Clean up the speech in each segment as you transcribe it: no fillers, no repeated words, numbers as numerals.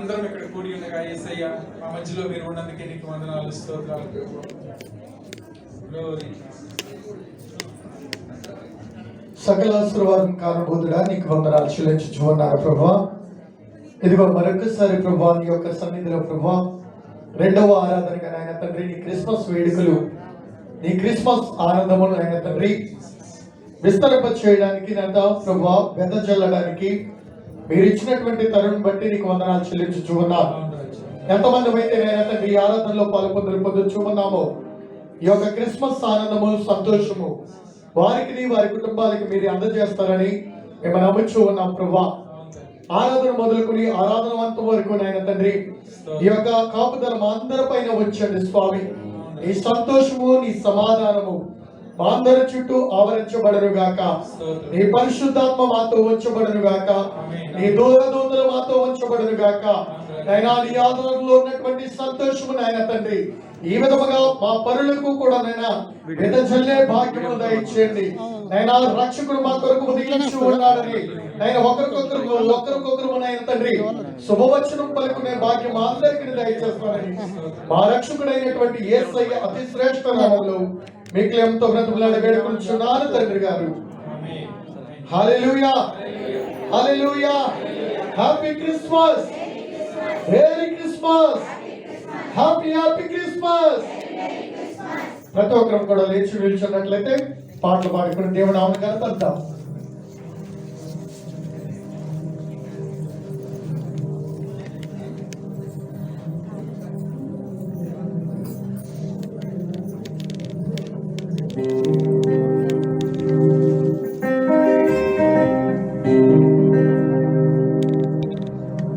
మేమందరం ఇక్కడ కూడి ఉండగా యేసయ్య మా మధ్యలో మీరు ఉన్నందుకే నీకు వందనాలు, స్తోత్రాలు ప్రభువా. గ్లోరీ. సకల ఆశీర్వాదం కారణభూతుడా నీకు వందనాలు చెల్లించుచున్నాను ప్రభువా. ఇదిగో మరొకసారి ప్రభువా నీ యొక్క సన్నిధిలో ప్రభువా రెండవ ఆరాధనగా నాయన తండ్రి నీ క్రిస్మస్ వేడుకలు, నీ క్రిస్మస్ ఆనందములు నాయన తండ్రి విస్తరింప చేయడానికి నాయన ప్రభువా వెదజల్లడానికి మీరు ఇచ్చినటువంటి తరుణం బట్టి నీకు వందనాలు చెల్లించుచున్నాను. ఎంతమంది అయితే నాయన తండ్రి ఈ ఆరాధనలో పొందుచున్నామో ఈ యొక్క క్రిస్మస్ ఆనందము, సంతోషము వారికి వారి కుటుంబాలకి మీరు అందజేస్తారని మేము నమ్ముచూ ఉన్నాం ప్రభువా. ఆరాధన మొదలుకొని ఆరాధనవంతం వరకు నాయన తండ్రి ఈ యొక్క కాపుదల మా అందరి పైన వచ్చండి స్వామి. నీ సంతోషము, నీ సమాధానము మా అందరి చుట్టూ ఆవరించబడను గాక. నీ పరిశుద్ధాత్మ మాతో ఉంచబడను గాక. నీ దూతలు మాతో ఉంచబడను గాక. నైనా నీ ఆదరణలో ఉన్నటువంటి సంతోషము నాయన తండ్రి ఈ విధముగా మా పరులకు కూడా నైనా వెదజల్లే భాగ్యమును దయచేయండి. నైనా రక్షకుడు మా కొరకు ఉదయించి ఉన్నాడని నైనా ఒకరికొకరు నాయన తండ్రి శుభవచనం పలుకునే భాగ్యం అందరికీ దయచేస్తానని మా రక్షకుడైనటువంటి యేసయ్య అతి శ్రేష్ఠ నామములో మీకు ఎంతో బ్రతుకులాడి వేడుకొంచున్నాను తండ్రి గారు. Hallelujah, hallelujah. Happy Christmas, merry Christmas, happy Christmas. ప్రతి ఒక్కరం కూడా లేచి నిల్చున్నట్లయితే పాటలు పాడుకుని దేవుని నామమును కనపడతాం.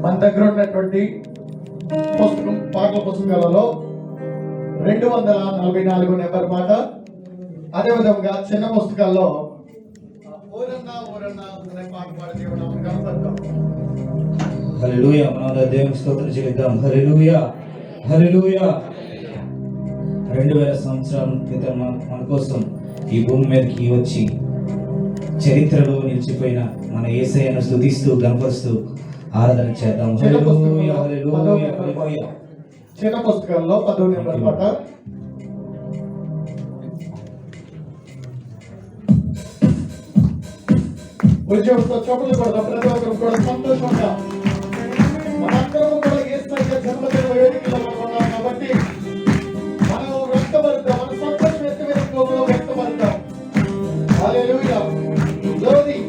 మన దగ్గర ఉన్నటువంటి పుస్తకం, పాటల పుస్తకాలలో 244 నెంబర్ పాట, అదే విధంగా చిన్న పుస్తకాల్లో ఓరన్నా ఓరన్నా అనే పాట పాడి దేవుని నామమును కనపడతాం. హల్లెలూయా. మన దేవుని స్తోత్రం చెల్లిద్దాం. హల్లెలూయా, హల్లెలూయా. 2000 సంవత్సరాల క్రితం మన కోసం ఈ భూమి మీదకి వచ్చి చరిత్రలో నిలిచిపోయిన మన యేసయ్యను స్తుతిస్తూ గణపరుస్తూ ఆరాధన చేద్దాం. హల్లెలూయా, హల్లెలూయా, హల్లెలూయా. చిన్న పుస్తకాల్లో 10వ నెంబర్ పాట. ఉద్యోగంతో చొప్పులు కొడదాం. ప్రతి ఒక్కరు కూడా సంతోషంగా మనందరం కూడా యేసయ్య జన్మదిన వేడుకలో ఉన్నాం కాబట్టి మనం వ్యక్తపరుద్దాం, మన సంతోషం వ్యక్తపరుద్దాం, వ్యక్తపరుద్దాం. హల్లెలూయా, గ్లోరీ.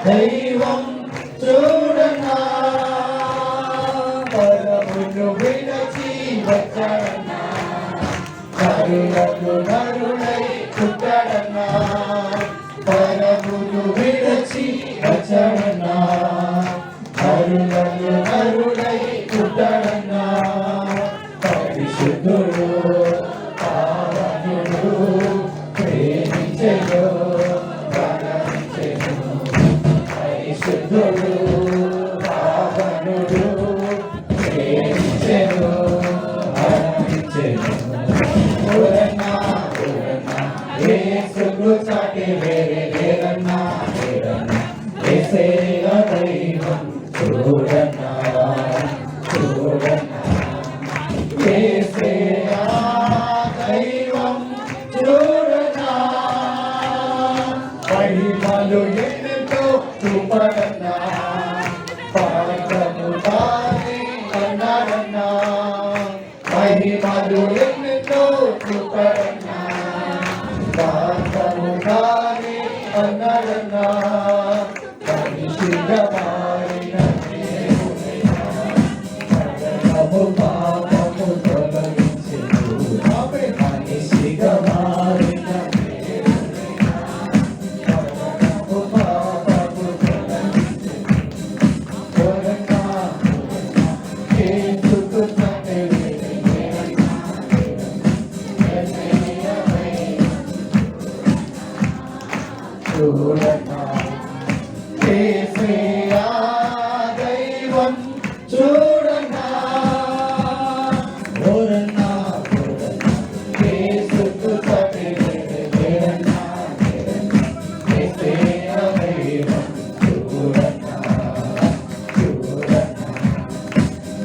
దైవం చూడనా పరమును విడచి వచ్చనా కరుణ నరులకు నరుడై పుట్టాడన్నా పరమును విడచి వచ్చాడన్నా నరులకు నరుడై పుట్టాడన్నా పరిశుద్ధుడు పావనుడు ప్రేమించెను గణించెను పరిశుద్ధుడు పావనుడు ప్రేమించెను గణించెను ఓరన్నా ఓరన్నా యేసుకు సాటి వేరే లేరన్నా లేరన్నా యేసయ్య దైవం చూడన్నా చూడన్నా యేసయ్య దైవం చూడన్నా మహిమలు ఎన్నెన్నో చూపడన్నా పాత్రము తానే అన్నాడన్నా మహిమలు ఎన్నెన్నో చూపడన్నా పాత్రము తానే అన్నాడన్నా మనిషిగా మారిన దేవుడైనా మరణము పాపము తొలగించెను మనిషిగా మారిన దేవుడైనా మరణము పాపము తొలగించెను ఓరన్నా యేసుకు సాటి లేరన్నా చూడన్నా యేసయ్య దైవం చూడన్నా ఓరన్నా ఓరన్నా యేసుకు సాటి లేరన్నా యేసయ్య దైవం చూడన్నా చూడన్నా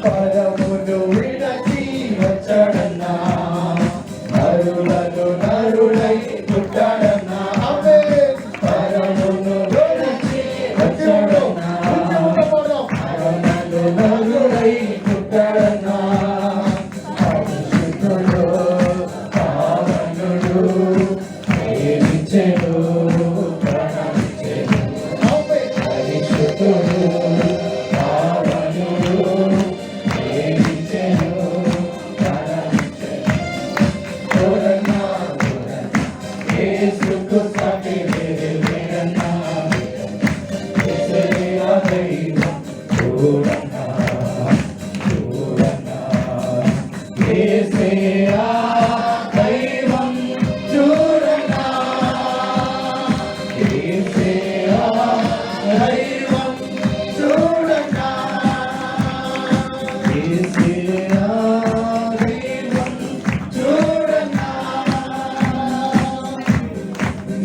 పరమును విడచి వచ్చాడన్నా నరులలో నరుడై పుట్టాడన్నా అవే పరమును విడచి వచ్చాడన్నా నరులలో నరుడై పుట్టాడన్నా పరిశుద్ధుడు పావనుడు ప్రేమించెను ప్రణమించెను పరిశుద్ధుడు పావనుడు ప్రేమించెను ప్రణమించెను ఓరన్నా ఓరన్నా యేసుకు సాటి లేరన్నా యేసయ్య దైవం చూడన్నా చూడన్నా యేసయ్య దైవం చూడన్నా యేసయ్య దైవం చూడన్నా యేసయ్య దైవం చూడన్నా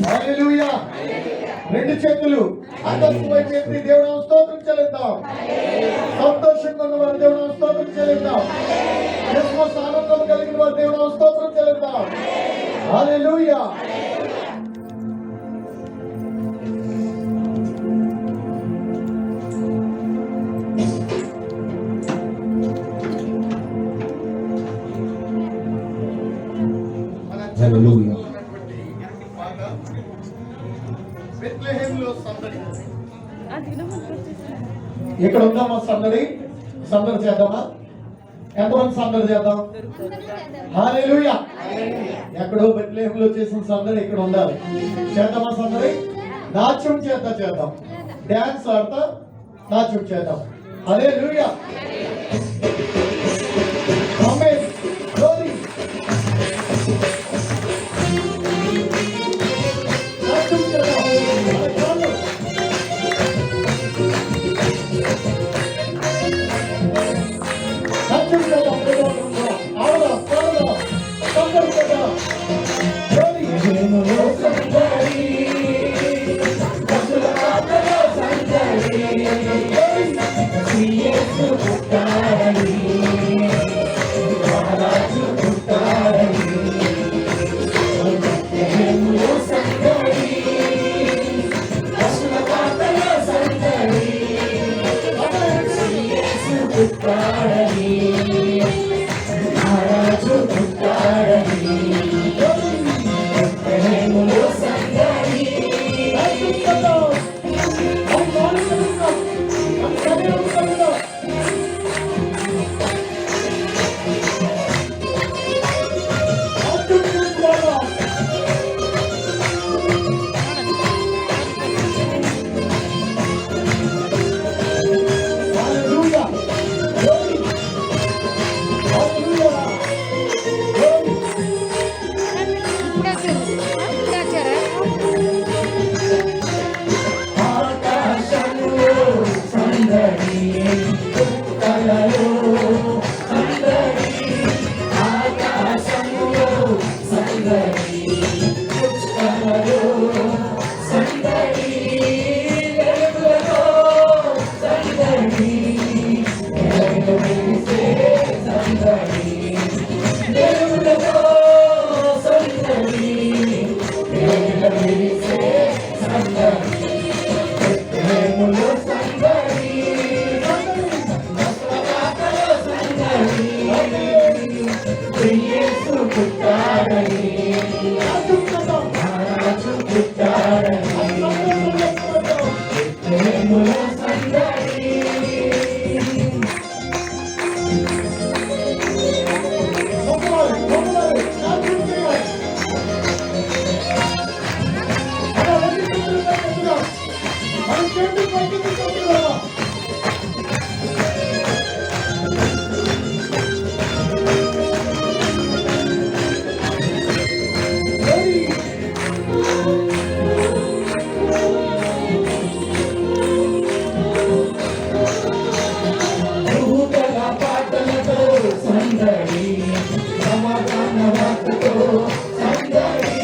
హల్లెలూయా రెండు చేతులు అంతస్తుపై చెప్పి దేవుడు స్తోత్రం చెల్లిద్దాం సంతోషంగా ఉన్న వారు దేవుడు స్తోత్రం చెల్లిద్దాం క్రిస్మస్ ఆనందం కలిగిన వారు దేవుడు స్తోత్రం చెల్లిద్దాం హల్లెలూయా హల్లెలూయా బెత్లెహేంలో సందడి ఇక్కడ ఉందామా సందడి సందడి చేద్దామా ఎంతమంది సందడి చేద్దాం హల్లెలూయా ఎక్కడో బెత్లెహేంలో చేసిన సందడి ఇక్కడ ఉండాలి చేద్దామా సందడి నాట్యం చేద్దాం డాన్స్ ఆడతా నాట్యం చేద్దాం హల్లెలూయా ఆమేన్ గ్లోరీ నాట్యం చేద్దాం నాట్యం చేద్దాం ఆడదా పాడదా సందడి చేద్దాం గ్లోరీ సందడి పశుల పాటలో సందడి యేసు పుట్టాడు ఆకాశంలో సందడి, కలలో సందడి, ఆకాశంలో సందడి, కలలో సందడి, వెలుగులో సందడి, వెలుగు వెలిసే సందడి, వెలుగులో సందడి, వెలుగు వెలిసే సందడి, ప్రేమలో సందడి, మస్తకాకలో సందడి, యేసు పుట్టాడని, రాజు పుట్టాడని, ప్రేమలో సందడి. దూతల పాటలతో సందడి, సమాధాన వార్తతో సందడి,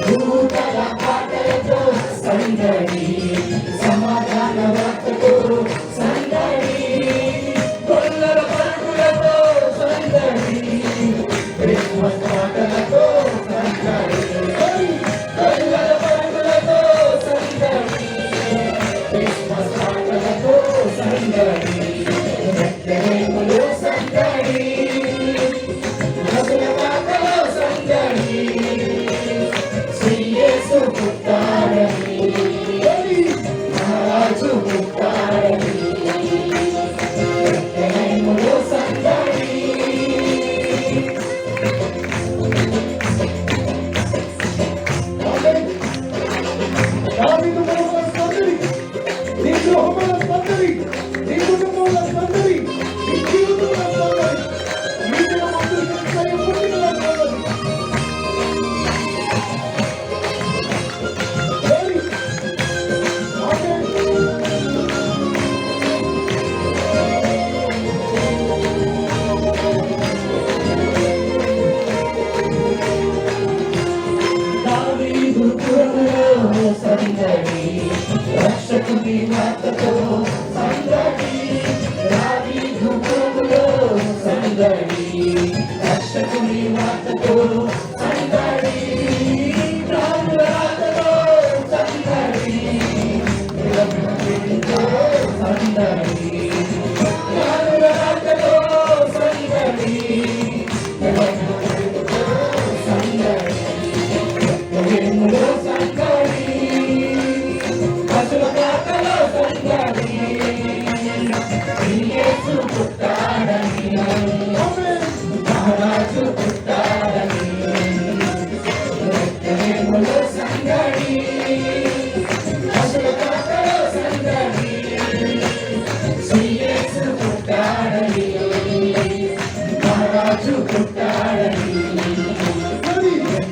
దూతల పాటలతో సందడి, సమాధాన వార్తతో సందడి, గొల్లల పరుగులతో సందడి, క్రిస్మస్ పాటలతో సందడి, గొల్లల పరుగులతో సందడి, క్రిస్మస్ పాటలతో సందడి, ప్రేమలో సందడి, మధురవాకలో సందడి, యేసు పుట్టాడని, రాజు పుట్టాడని, ప్రేమలో సందడి. దావీదు మనవల సందడి, నీ గృహముల సందడి, నీ కుటుంబముల సందడి, నీ జీవితముల సందడి, నీ దినమంతయు నిత్యము పుట్టినల సందడి. ఏయ్! ఆమేన్. దావీదు పురములో సందడి, రక్షకుని వార్తతో సందడి, దావీదు పురములో సందడి, రక్షకుని వార్తతో సందడి, రాముల రాతతో సందడి, వెలుగుతో సందడి, రాముల రాతతో సందడి, వెలుగుతో సందడి, ప్రేమలో సందడి, మధురవాకలో సందడి, యేసు పుట్టాడని, రాజు పుట్టాడని, ప్రేమలో సందడి, మధురవాకలో సందడి, యేసు పుట్టాడని, రాజు పుట్టాడని,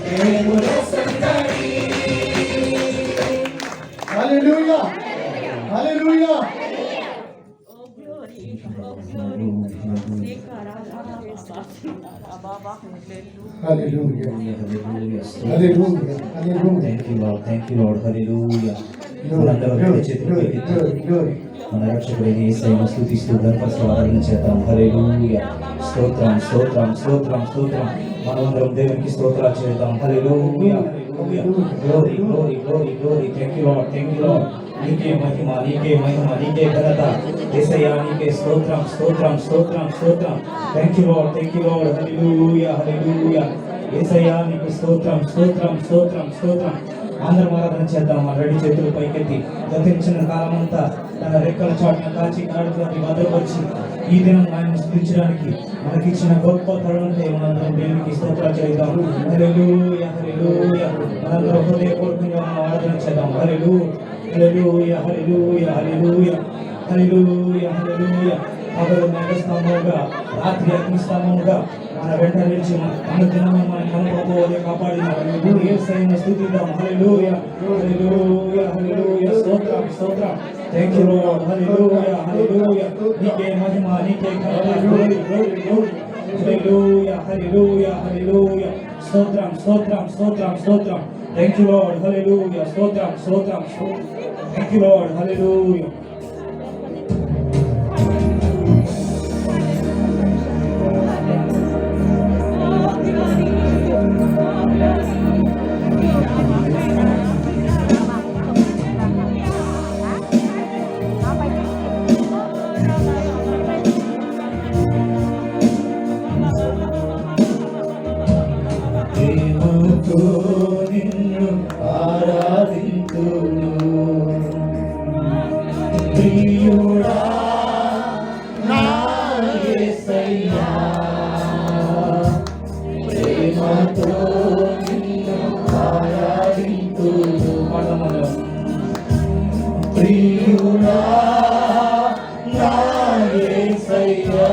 ప్రేమలో సందడి. Hallelujah, hallelujah. Hallelujah, hallelujah, hallelujah. Thank you lord, thank you lord, hallelujah. మనందరం Glory, చేతులు glory, పైకెత్తి glory, glory. మన రక్షకుడైన యేసయ్యను స్తుతిస్తూ గణపరుస్తూ ఆరాధన చేద్దాం. హల్లెలూయా. స్తోత్రం, స్తోత్రం, స్తోత్రం, స్తోత్రం. మనమందరం దేవునికి స్తోత్రాలు చేద్దాం. Hallelujah, hallelujah. Glory, glory, glory, glory. Thank you lord, thank you Lord. నీకే మహిమ, నీకే మహిమ, నీకే ఘనత. యేసయ్యా నీకే స్తోత్రం, స్తోత్రం, స్తోత్రం, స్తోత్రం. Thank you lord, thank you lord. Hallelujah, hallelujah. యేసయ్యా నీకు స్తోత్రం, స్తోత్రం, స్తోత్రం, స్తోత్రం. అందరం ఆరాధన చేద్దాం. మన రెండు చేతులు పైకెత్తి గతించిన కాలమంతా తన రెక్కల చాటున కాచి కాడుతున్నది భద్రపరిచి ఈ దినం ఆయన స్థుతించడానికి మనకిచ్చిన గొప్ప తరుణంతో మనందరం దేవునికి స్తోత్రాలు చేద్దాం. హల్లెలూయా, హల్లెలూయా. మనందరం హృదయపూర్వకంగా మనం ఆరాధన చేద్దాం. Hallelujah, hallelujah, hallelujah, hallelujah, hallelujah, హల్లెలూయా. పగలు మేఘస్తంభముగా రాత్రి అగ్నిస్తంభముగా మన వెంట నిలిచి మన దినము మన కనుకోపోలే కాపాడిన యేసయ్యను స్తుతిద్దాం. హల్లెలూయా హల్లెలూయా హల్లెలూయా స్తోత్రం స్తోత్రం. Thank you Lord. Hallelujah hallelujah. నీకే మహిమ నీకే ఘనత. Glory glory glory. Hallelujah hallelujah hallelujah. స్తోత్రం స్తోత్రం స్తోత్రం స్తోత్రం. Thank you Lord. హల్లెలూయా స్తోత్రం స్తోత్రం స్తోత్రం. Thank you Lord. హల్లెలూయా. ప్రేమతో నిన్ను ఆరాధింతును ప్రియుడా నా యేసయ్యా. ప్రేమతో నిన్ను ఆరాధింతును ప్రియుడా నా యేసయ్యా.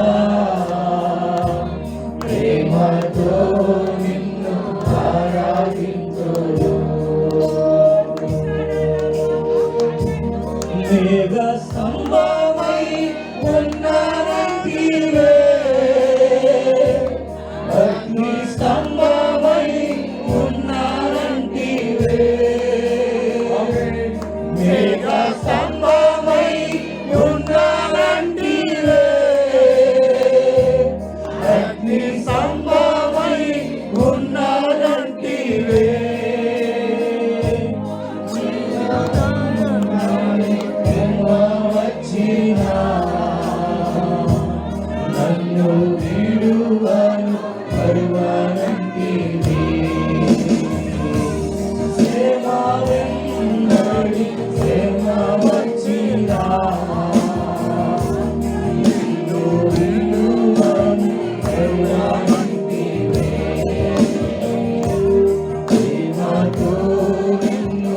ప్రేమతో నిన్ను ఆరాధింతును. మేఘ స్తంభమై ఉన్నానంటివే, అగ్ని స్తంభమై ఉన్నానంటివే. మేఘ స్తంభమై ఉన్నానంటివే, అగ్ని స్తంభమై ఉన్నానంటివే. వచ్చినా నన్ను విడువను పరువనంటివే. సేవ వెంబడి సేవ వచ్చినా నన్ను విడువను పరువనంటివే. ప్రేమతో నిన్ను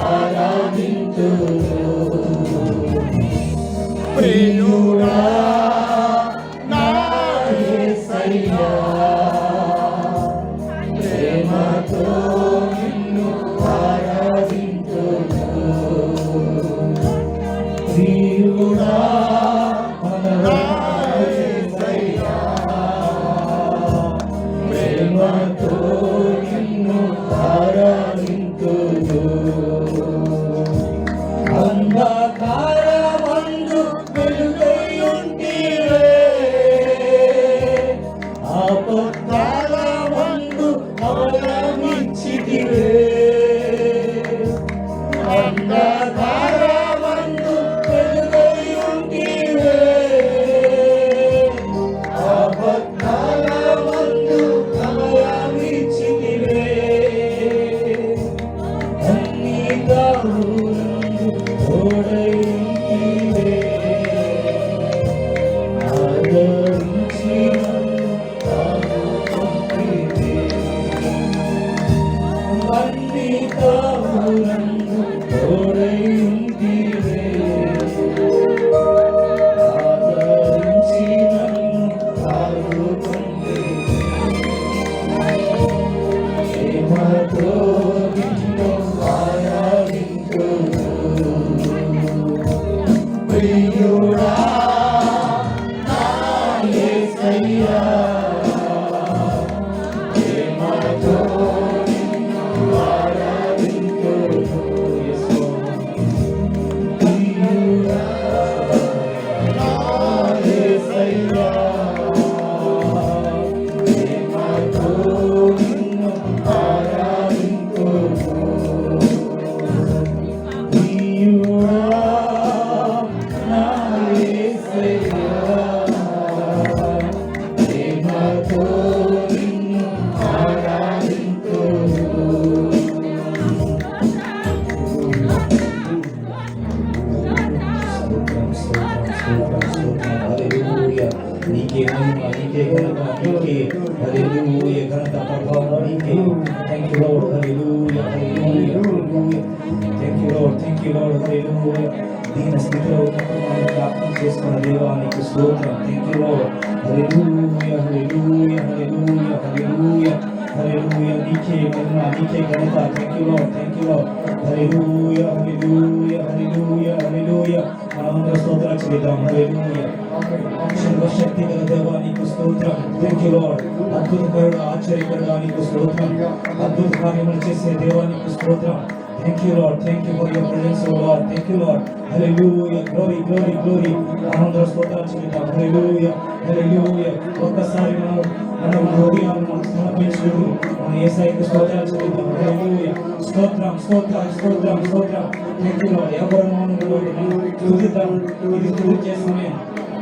ఆరాధింతును ప్రియుడా నా యేసయ్యా. ప్రేమతో నిన్ను ఆరాధింతును ప్రియుడా నా యేసయ్యా. ప్రేమతో నిన్ను ఆరాధింతును. అంధకారమందు వెలుగైయుంటివే, ఆపత్కాలమందు అభయమిచ్చితివే. అంధకారమందు వెలుగైయుంటివే, ఆపత్కాలమందు అభయమిచ్చితివే. అన్ని దారులందు తోడైంటివే, ఆదరించి నన్ను ఆదుకుంటివే. అన్ని దారులందు తోడైంటివే, ఆదరించి నన్ను ఆదుకుంటివే. ప్రేమతో నిన్ను ఆరాధింతును ప్రియుడా నా యేసయ్యా. ప్రేమతో నిన్ను ఆరాధింతును ప్రియుడా నా యేసయ్యా. ప్రేమతో నిన్ను ఆరాధింతును ప్రియుడా నా యేసయ్యా. ప్రేమతో నిన్ను ఆరాధింతును. హల్లెలూయా. నీకే మహిమ నీకే ఘనత నీకే. హల్లెలూయా. ఘనత ప్రభావం నీకే. Thank you Lord. Hallelujah hallelujah hallelujah. Thank you Lord thank you Lord. Hallelujah. దీని స్థితిలో ఉన్నప్పుడు మనం జ్ఞాపకం చేసుకున్న దేవానికి స్తోత్రం. Thank you lord. Hallelujah hallelujah hallelujah hallelujah hallelujah. నీకే మహిమ, నీకే ఘనత. Thank you lord. Thank you lord. Hallelujah hallelujah hallelujah hallelujah. మనమందరం స్తోత్రాలు చెల్లిద్దాం. హల్లెలూయా. సర్వశక్తి గల దేవా నీకు స్తోత్రం. Thank you lord. అద్భుతకరుడు, ఆశ్చర్యకరుడు నీకు స్తోత్రం. అద్భుత కార్యములు చేసే దేవా నీకు స్తోత్రం. Thank you lord. Thank you for your presence O lord. Thank you lord. Hallelujah. Glory glory glory. మనమందరం స్తోత్రాలు చెల్లిద్దాం. హల్లెలూయా హల్లెలూయా. ఒక్కసారి మన హృదయాలను మనం సమర్పించుకుంటూ మన యేసయ్యకు స్తోత్రాలు చెల్లిద్దాం. హల్లెలూయా. స్తోత్రం స్తోత్రం స్తోత్రం స్తోత్రం. Thank you lord. ఎవరు మౌనం స్తుతిద్దాం. ఇది స్తుతి చేస్తున్నాయి.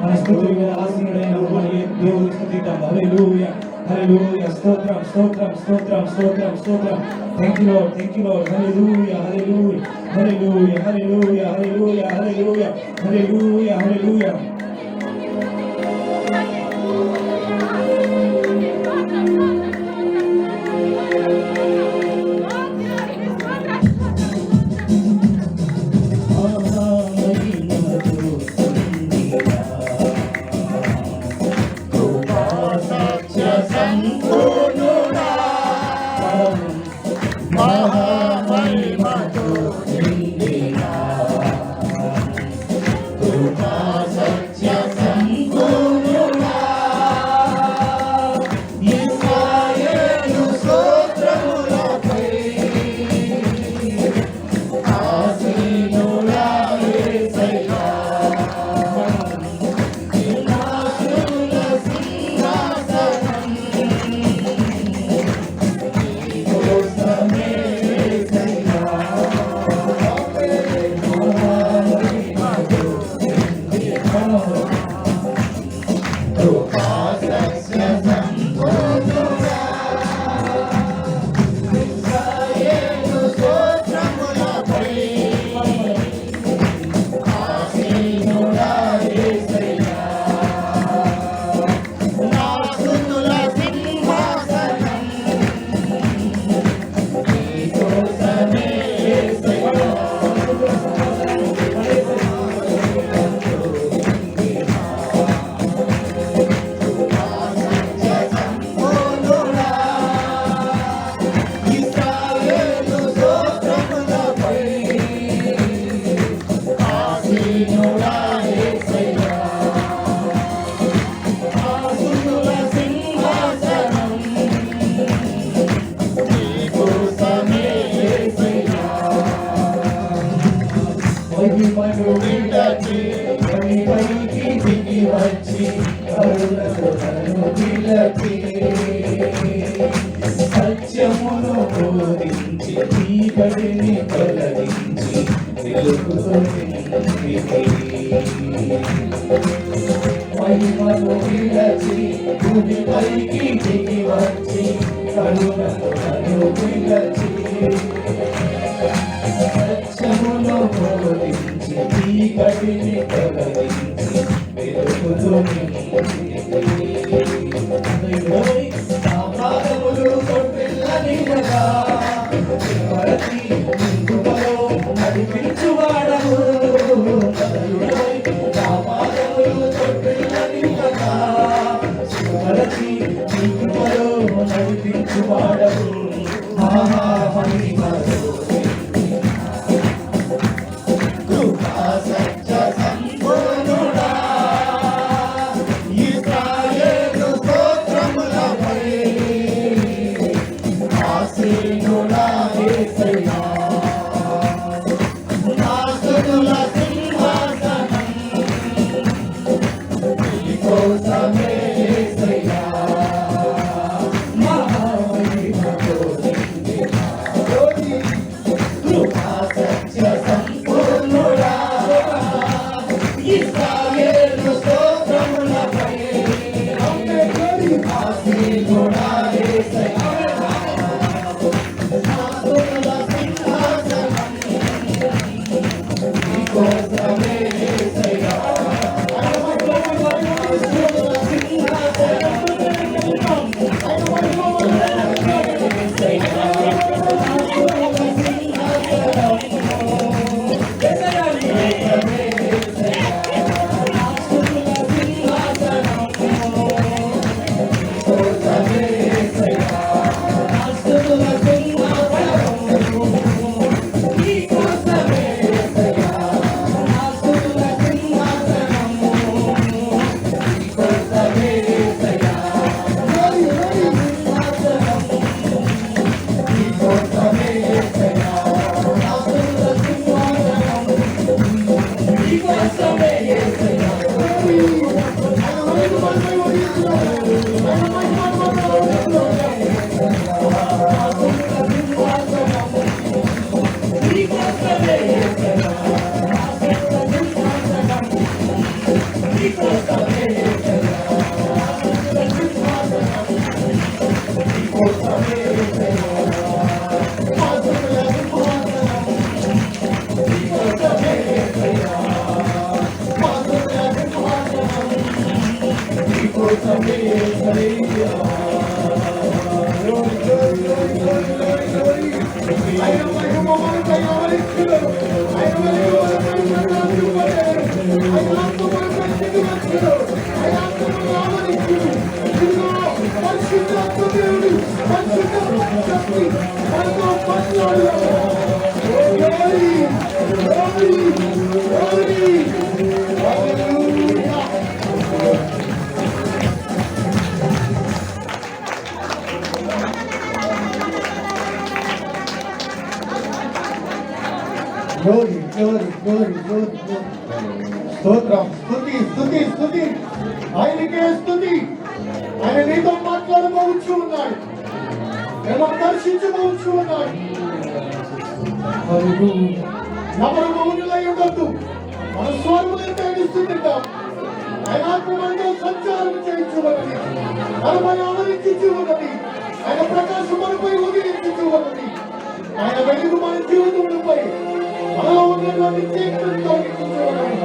మన స్తుతుల మీద ఆసీనుడైన మన దేవుని స్తుతిద్దాం. హల్లెలూయా హల్లెలూయా. స్తోత్రం స్తోత్రం స్తోత్రం స్తోత్రం స్తోత్రం. Thank you lord. Thank you lord. Hallelujah hallelujah hallelujah hallelujah hallelujah hallelujah hallelujah hallelujah. సత్యమును బోధించి చీకటిని తొలగించి వెలుగుతో మహిమను విడచి భూమిపైకి దిగి వచ్చి కరుణను విడచి సత్యమును బోధించి చీకటిని తొలగించి వెలుగుతో నడిపించువాడము నడిపించువాడము Glory. ఆయన మహిమమనుపై ఆవరించును. ఆయన వెలుగులపై ప్రకాశింపజేయును. ఆయన ఆత్మపైపై దిగివచ్చును. ఆయన ఆత్మను ఆవరించును. ఇదిగో పరిశుద్ధాత్మ దేవుడు, పరిశుద్ధాత్మ శక్తి మనతో మాట్లాడును. Glory, glory, glory. Hallelujah. Glory, glory, glory, glory, glory. స్తోత్రం, స్తుతి, స్తుతి, స్తుతి. ఆయనకే స్తుతి. ఆయన నీతో మాట్లాడబోవచ్చు ఉన్నాడు. మిమ్మల్ని దర్శించబోవచ్చు ఉన్నాడు. నమ్మరు మౌనులై ఉండొద్దు. మన స్వరములైతే నిస్తుంటాం. ఆయన ఆత్మ మనతో సంచారం చేయించున్నది. మనపై ఆవరించుచు ఉన్నది. ఆయన ప్రకాశం మనపై ఉదయించుచు ఉన్నది. ఆయన వెలుగు మన జీవితములపై మనలో ఉన్నటువంటి చీకటితో నింపుచు ఉన్నది.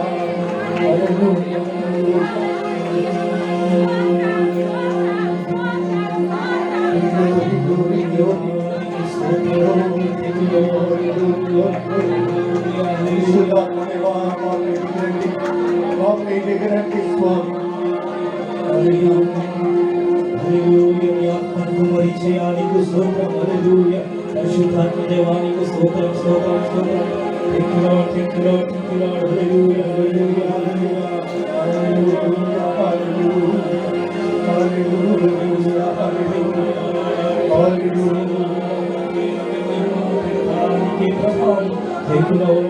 Thank you, Lord.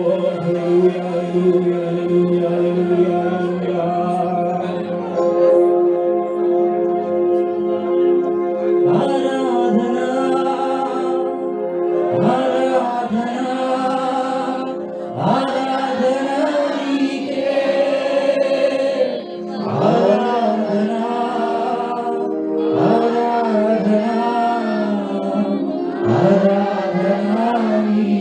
Hallelujah, hallelujah, hallelujah, hallelujah, hallelujah. Aradhana, Aradhana, Aradhana Nike, Aradhana, Aradhana, Aradhana Nike.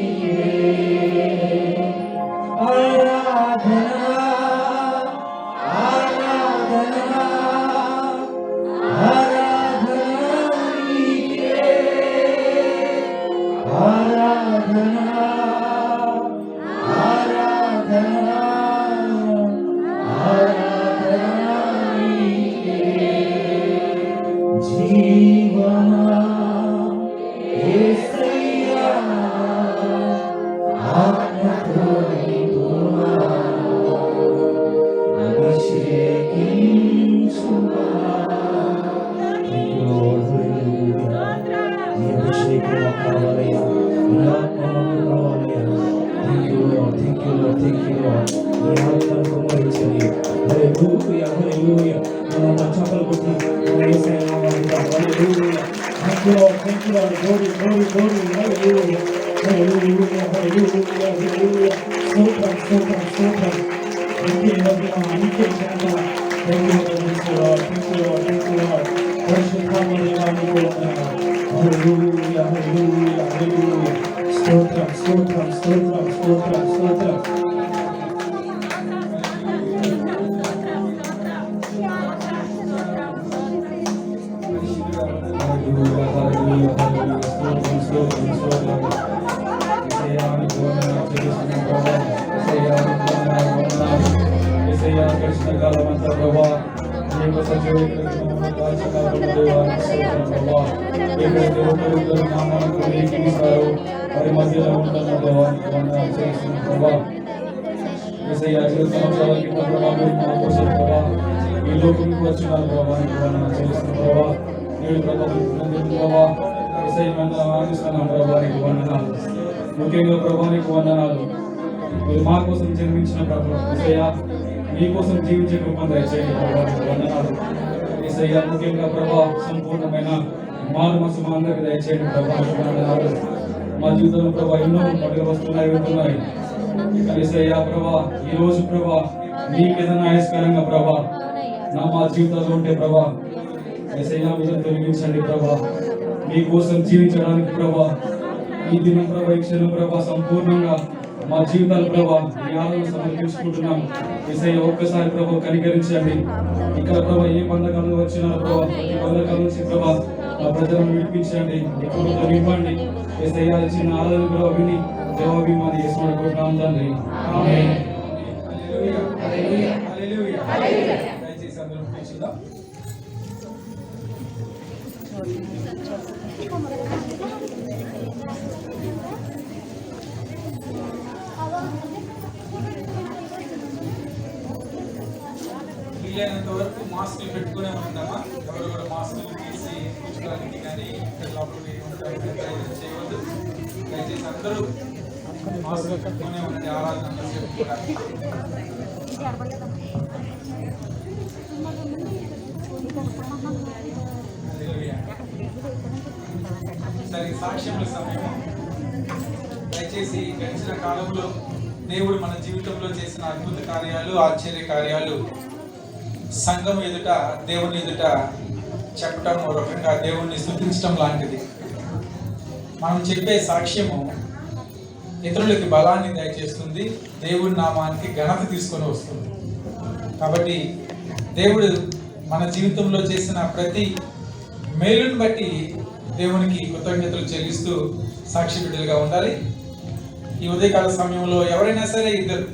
ముఖ్యంగా ప్రభువానికి వందనాలు. మీరు మా కోసం జన్మించిన ప్రభు యేసయ్యా, మీ కోసం జీవించే కృపను దయచేయండి ప్రభువానికి వందనాలు. యేసయ్యా, ముఖ్యంగా ప్రభు సంపూర్ణమైన మారు మనసు మా అందరికి దయచేయండి ప్రభువానికి వందనాలు. మా జీవితంలో ప్రభు ఎన్నో పండుగ వస్తున్నాయి వెళ్తున్నాయి. యేసయ్యా ప్రభా, ఈ రోజు ప్రభా మీకు ఏదైనా ఆయస్కరంగా ప్రభా మా జీవితంలో ఉంటే ప్రభా యేసయ్యా మీరు తొలగించండి ప్రభా. మీకోసం జీవించడానికి ప్రభా ఈ దినం ప్రభా, ఈ క్షణం ప్రభా సంపూర్ణంగా మా జీవితాలు ప్రభా మీ ఆరాధన సమర్పించుకుంటున్నాం. యేసయ్యా ఒక్కసారి ప్రభా కనికరించండి. ఇక్కడ ప్రభా ఏ బంధకాలు వచ్చినా ప్రభా ప్రతి బంధకాల నుంచి ప్రభా ఆ ప్రజలను విడిపించండి, ఎక్కువతో నింపండి. యేసయ్య చిన్న ఆరాధనలో విని దేవాభిమాని యేసుని కోరుతున్నాం తండ్రి. ఆమేన్. హల్లెలూయా, హల్లెలూయా, హల్లెలూయా, హల్లెలూయా. దయచేసి అందరూ కూర్చుందాం. వీలైనంత వరకు మాస్కులు పెట్టుకునే ఉంటామా? ఎవరు కూడా మాస్కులు తీసి కూర్చోడానికి కానీ ఇక్కడ లోపల ప్రయత్నం చేయవద్దు. దయచేసి అందరూ మాస్కులు పెట్టుకునే ఉండండి ఆరాధన అంతసేపు కూడా. హల్లెలూయా. సరే, సాక్ష్యముల సమయం. దయచేసి గడిచిన కాలంలో దేవుడు మన జీవితంలో చేసిన అద్భుత కార్యాలు, ఆశ్చర్య కార్యాలు సంఘం ఎదుట, దేవుని ఎదుట చెప్పటం, ఒక రకంగా దేవుణ్ణి స్తుతించడం లాంటిది. మనం చెప్పే సాక్ష్యము ఇతరులకి బలాన్ని దయచేస్తుంది, దేవుడి నామానికి ఘనత తీసుకొని వస్తుంది. కాబట్టి దేవుడు మన జీవితంలో చేసిన ప్రతి మేలుని బట్టి దేవునికి కృతజ్ఞతలు చెల్లిస్తూ సాక్షి బిడ్డలుగా ఉండాలి. ఈ ఉదయకాల సమయంలో ఎవరైనా సరే ఇద్దరు,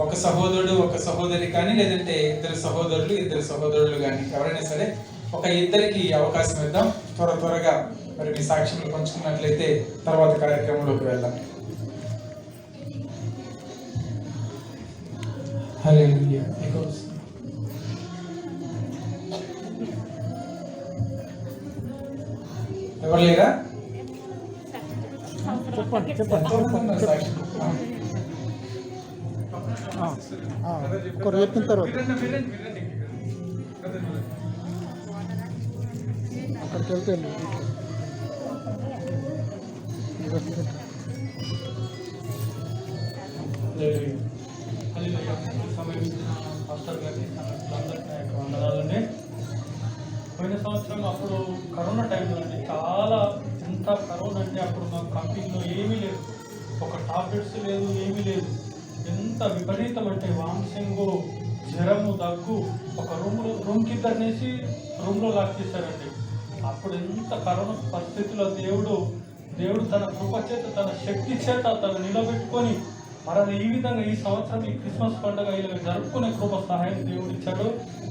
ఒక సహోదరుడు ఒక సహోదరి కానీ, లేదంటే ఇద్దరు సహోదరులు ఇద్దరు సహోదరులు కానీ, ఎవరైనా సరే ఒక ఇద్దరికి అవకాశం ఇద్దాం. త్వరగా మరి మీ సాక్ష్యములు పంచుకున్నట్లయితే తర్వాత కార్యక్రమంలోకి వెళ్దాం. హల్లెలూయా. ఎవరు లేరా? సాక్ష్యం చెప్పిన తర్వాత అక్కడికి వెళ్తే వందనాలండి. పోయిన సంవత్సరం అప్పుడు కరోనా టైంలో అండి, చాలా ఎంత కరోనా అంటే అప్పుడు మాకు కంపెనీలో ఏమీ లేదు, ఒక టాబ్లెట్స్ లేదు, ఏమీ లేదు. ఎంత విపరీతం అంటే వామిటింగ్, జ్వరము, దగ్గు. ఒక రూమ్కి ఇద్దరినేసి రూమ్లో లాక్ చేశారండి. అప్పుడు ఎంత కరోనా పరిస్థితుల్లో దేవుడు తన కృప చేత, తన శక్తి చేత తను నిలబెట్టుకొని మరి ఈ విధంగా ఈ సంవత్సరం ఈ క్రిస్మస్ పండుగ ఇలా జరుపుకునే కృప సహాయం దేవుడు ఇచ్చాడు.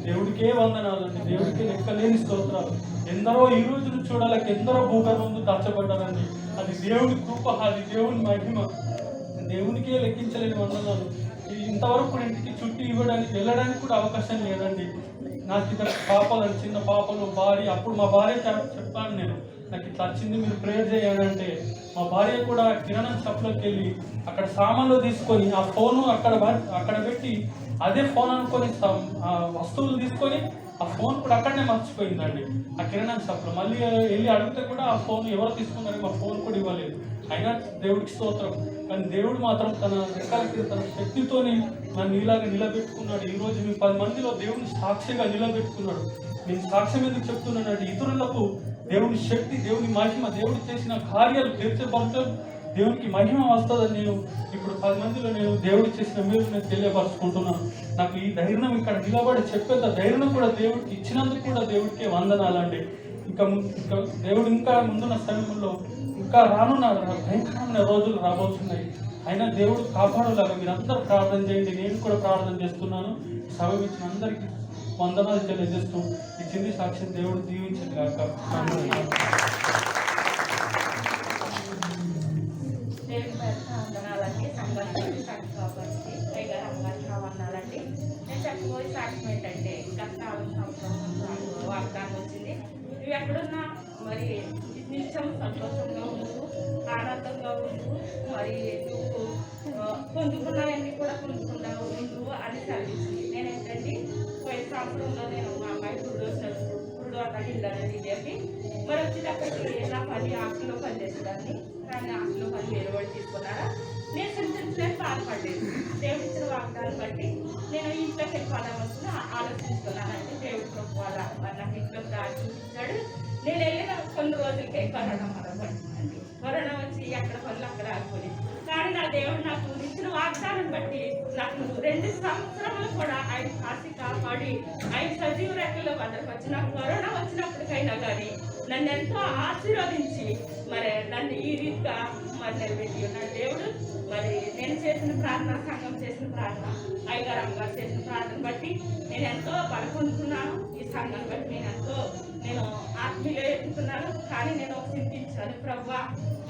దేవుడికే వందనాలండి, దేవుడికే లెక్కలేని స్తోత్రాలు. ఎందరో ఈ రోజును చూడాలక ఎందరో భూగర్భంలో దాచబడ్డారండి. అది దేవుడి కృప, అది దేవుని మహిమ, దేవునికే లెక్కించలేని వందనాలు. ఇంతవరకు ఇంటికి చుట్టూ ఇవ్వడానికి వెళ్ళడానికి కూడా అవకాశం లేదండి. నాకు ఇక్కడ పాపలు, చిన్న పాపలు, భార్య. అప్పుడు మా భార్య చెప్పాను, నేను నాకు ఇట్లా వచ్చింది, మీరు ప్రేయర్ చేయాలంటే మా భార్య కూడా కిరాణా షాప్లోకి వెళ్ళి అక్కడ సామాన్లు తీసుకొని ఆ ఫోను అక్కడ పెట్టి అదే ఫోన్ అనుకొని ఆ వస్తువులు తీసుకొని ఆ ఫోన్ కూడా అక్కడనే మర్చిపోయిందండి ఆ కిరాణా షాప్లో. మళ్ళీ వెళ్ళి అడిగితే కూడా ఆ ఫోన్ ఎవరు తీసుకున్నారని మా ఫోన్ కూడా ఇవ్వలేదు. అయినా దేవుడికి స్తోత్రం. కానీ దేవుడు మాత్రం తన రెక్కలకి, తన శక్తితోని నన్ను ఇలాగ నిలబెట్టుకున్నాడు. ఈరోజు మీ 10 మందిలో దేవుడిని సాక్షిగా నిలబెట్టుకున్నాడు. నేను సాక్ష్యం ఎందుకు చెప్తున్నానంటే, ఇతరులకు దేవుని శక్తి, దేవుని మహిమ, దేవుడు చేసిన కార్యాలు తీర్చబడతాం, దేవునికి మహిమ వస్తుందని నేను ఇప్పుడు 10 మందిలో నేను దేవుడు చేసిన మీరు నేను తెలియపరుచుకుంటున్నాను. నాకు ఈ ధైర్యం ఇక్కడ నిలబడి చెప్పేంత ధైర్యం కూడా దేవుడికి ఇచ్చినందుకు కూడా దేవుడికే వందనాలండి. ఇంకా దేవుడు ఇంకా ముందున్న సమయంలో ఇంకా రానున్న భయంకరమైన రోజులు రాబోతున్నాయి. అయినా దేవుడు కాపాడలాగా మీరందరూ ప్రార్థన చేయండి. నేను కూడా ప్రార్థన చేస్తున్నాను. సమయం ఇచ్చిన అందరికీ వందనాలు తెలియజేస్తూ ఈ చిన్ని సాక్ష్యం దేవుడు దీవించండి కాక. నేను చెప్పబోయే సాక్ష్యం ఏంటంటే, గత 4 సంవత్సరాలు వాగ్దానం వచ్చింది. నువ్వు ఎక్కడున్నా మరి నిత్యం సంతోషంగా ఉండు, ఆనందంగా ఉండు, మరి నువ్వు పొందుకున్నవన్నీ కూడా పొందుకున్నావు ఉండు అని చదివించింది. నేనేంటంటే పోయిన సంవత్సరంలో నేను మా అమ్మాయి గురుడు అన్నది ఇల్లని చెప్పి మరి వచ్చేటప్పటికి నా పని హాస్టల్లో పనిచేసేదాన్ని. కానీ హాస్టల్లో పని వేరే వాళ్ళు తీసుకున్నారా, నేను చింతించలేని బాధపడలేదు. దేవుడు ఇచ్చిన వాగ్దానం బట్టి నేను ఇంట్లోకి వెళ్ళిపోదామనుకుని ఆలోచించుకున్నానంటే దేవుడు గొప్పవాళ్ళ మరి నాకు ఇంట్లోకి దారి చూపించాడు. నేను వెళ్ళిన కొన్ని రోజులకే కరోనా పడిందండి. కరోనా వచ్చి ఎక్కడ పనులు అక్కడ ఆగిపోయి, కానీ నా దేవుడు నాకు ఇచ్చిన వాగ్దానం బట్టి నాకు 2 సంవత్సరాలు కూడా ఆయన కాసి కాపాడి ఆయన సజీవ రెక్కల్లో భద్రపరిచి నాకు కరోనా వచ్చినప్పటికైనా కానీ నన్ను ఎంతో ఆశీర్వదించి మరి నన్ను ఈ రీతిగా మరి నిలబెట్టి ఉన్నాడు దేవుడు. మరి నేను చేసిన ప్రార్థన, సంఘం చేసిన ప్రార్థన, అయ్యగారు గారు చేసిన ప్రార్థన బట్టి నేను ఎంతో బలపొందుతున్నాను. ఈ సంఘాన్ని బట్టి నేను ఆత్మీయులు ఎత్తుతున్నాను. కానీ నేను ఒక చింతించాను, ప్రభువా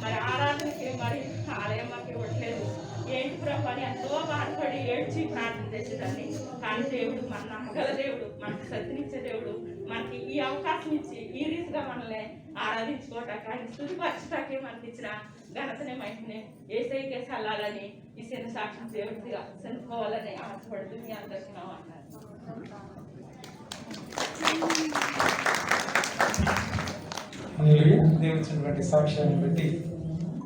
మరి ఆరాధనకి మరి ఆలయం మాకు ఇవ్వట్లేదు ఏంటి ప్రభు అని ఎంతో బాధపడి ఏడ్చి ప్రార్థన చేసేదాన్ని. కానీ దేవుడు మన నమ్మగల దేవుడు, మనకు శక్తినిచ్చే దేవుడు, మనకి ఈ అవకాశం ఇచ్చి ఈ రీతిగా మనల్ని ఆరాధించుకోవటానికి, ఆయన స్థుతిపరచటానికి మనకి ఇచ్చిన ఘనతనే మహిమని యేసయ్యకే చల్లాలని ఈ చిన్న సాక్షి దేవుడిగా చనిపోవాలని ఆశపడుతూ మీ అందరికీ నా అన్నారు. దేవుడు ఇచ్చినటువంటి సాక్ష్యాన్ని బట్టి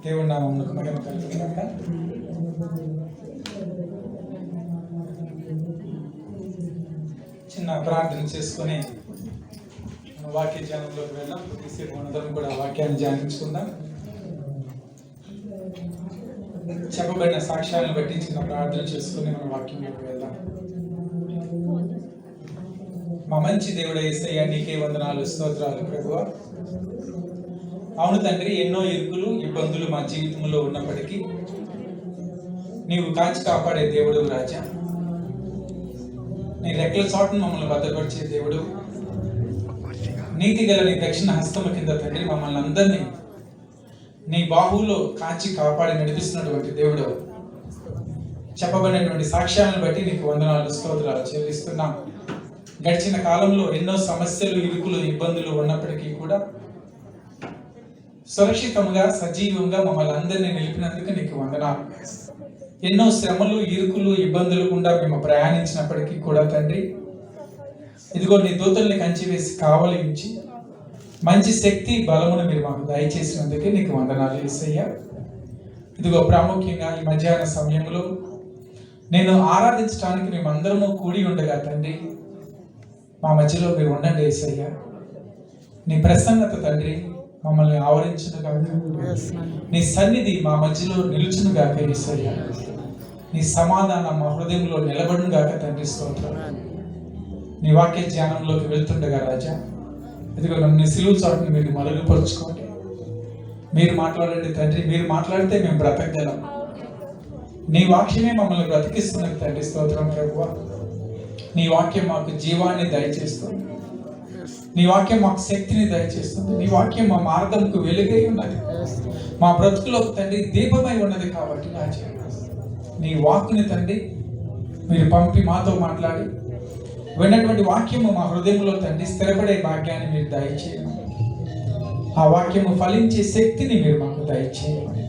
దేవుడి నామమునకు మహిమ కలుగుగాక. చిన్న ప్రార్థన చేసుకొని వాక్య ధ్యానంలోకి వెళ్దాం. కొద్దిసేపు మనందరం కూడా వాక్యాన్ని ధ్యానించుకుందాం. చెప్పబడిన సాక్ష్యాలను బట్టి చిన్న ప్రార్థన చేసుకుని మన వాక్యంలోకి వెళ్దాం. మా మంచి దేవుడు యేసయ్య, నీకే వందనాలు, స్తోత్రాలు ప్రభువా. అవును తండ్రి, ఎన్నో ఇరుకులు ఇబ్బందులు మా జీవితంలో ఉన్నప్పటికీ నీవు కాచి కాపాడే దేవుడు రాజా. నీ రెక్కల చాటును మమ్మల్ని భద్రపరిచే దేవుడు, నీతి గల నీ దక్షిణ హస్తము కింద తండ్రి మమ్మల్ని అందరినీ నీ బాహువులో కాచి కాపాడి నడిపిస్తున్నటువంటి దేవుడు. చెప్పబడినటువంటి సాక్ష్యాలను బట్టి నీకు వందనాలు, స్తోత్రాలు చెల్లిస్తున్నాం. గడిచిన కాలంలో ఎన్నో సమస్యలు, ఇరుకులు, ఇబ్బందులు ఉన్నప్పటికీ కూడా సురక్షితంగా, సజీవంగా మమ్మల్ని అందరినీ నిలిపినందుకు నీకు వందనాలు. ఎన్నో శ్రమలు, ఇరుకులు, ఇబ్బందులు గుండా మేము ప్రయాణించినప్పటికీ కూడా తండ్రి, ఇదిగో నీ దూతల్ని కంచి వేసి కావలి ఉంచి మంచి శక్తి, బలమును మీరు మాకు దయచేసినందుకే నీకు వందనాలు యేసయ్య. ఇదిగో ప్రాముఖ్యంగా ఈ మధ్యాహ్న సమయంలో నేను ఆరాధించడానికి మేమందరము కూడి ఉండగా తండ్రి, మా మధ్యలో మీరు ఉండండి యేసయ్య. నీ ప్రసన్నత తండ్రి మమ్మల్ని ఆవరించునుగాక, నీ సన్నిధి మా మధ్యలో నిలుచునుగాక యేసయ్య. నీ సమాధానం మా హృదయంలో నిలబడునుగాక తండ్రి, స్తోత్రం. నీ వాక్య ధ్యానంలోకి వెళ్తుండగా రాజా, ఇదిగో నన్ను సిలువ చాటును మీరు మరుగుపరుచుకోండి. మీరు మాట్లాడండి తండ్రి, మీరు మాట్లాడితే మేము బ్రతకగలం. నీ వాక్యమే మమ్మల్ని బ్రతికిస్తున్నది తండ్రి, స్తోత్రం ప్రభువా. నీ వాక్యం మాకు జీవాన్ని దయచేస్తుంది, నీ వాక్యం మాకు శక్తిని దయచేస్తుంది, నీ వాక్యం మా మార్గంకు వెలుగై ఉన్నది, మా బ్రతుకులో తండ్రి దీపమై ఉన్నది. కాబట్టి రాజా, నీ వాక్కుని తండ్రి మీరు పంపి మాతో మాట్లాడి విన్నటువంటి వాక్యము మా హృదయంలో తండ్రి స్థిరపడే భాగ్యాన్ని మీరు దయచేయమని, ఆ వాక్యము ఫలించే శక్తిని మీరు మాకు దయచేయమని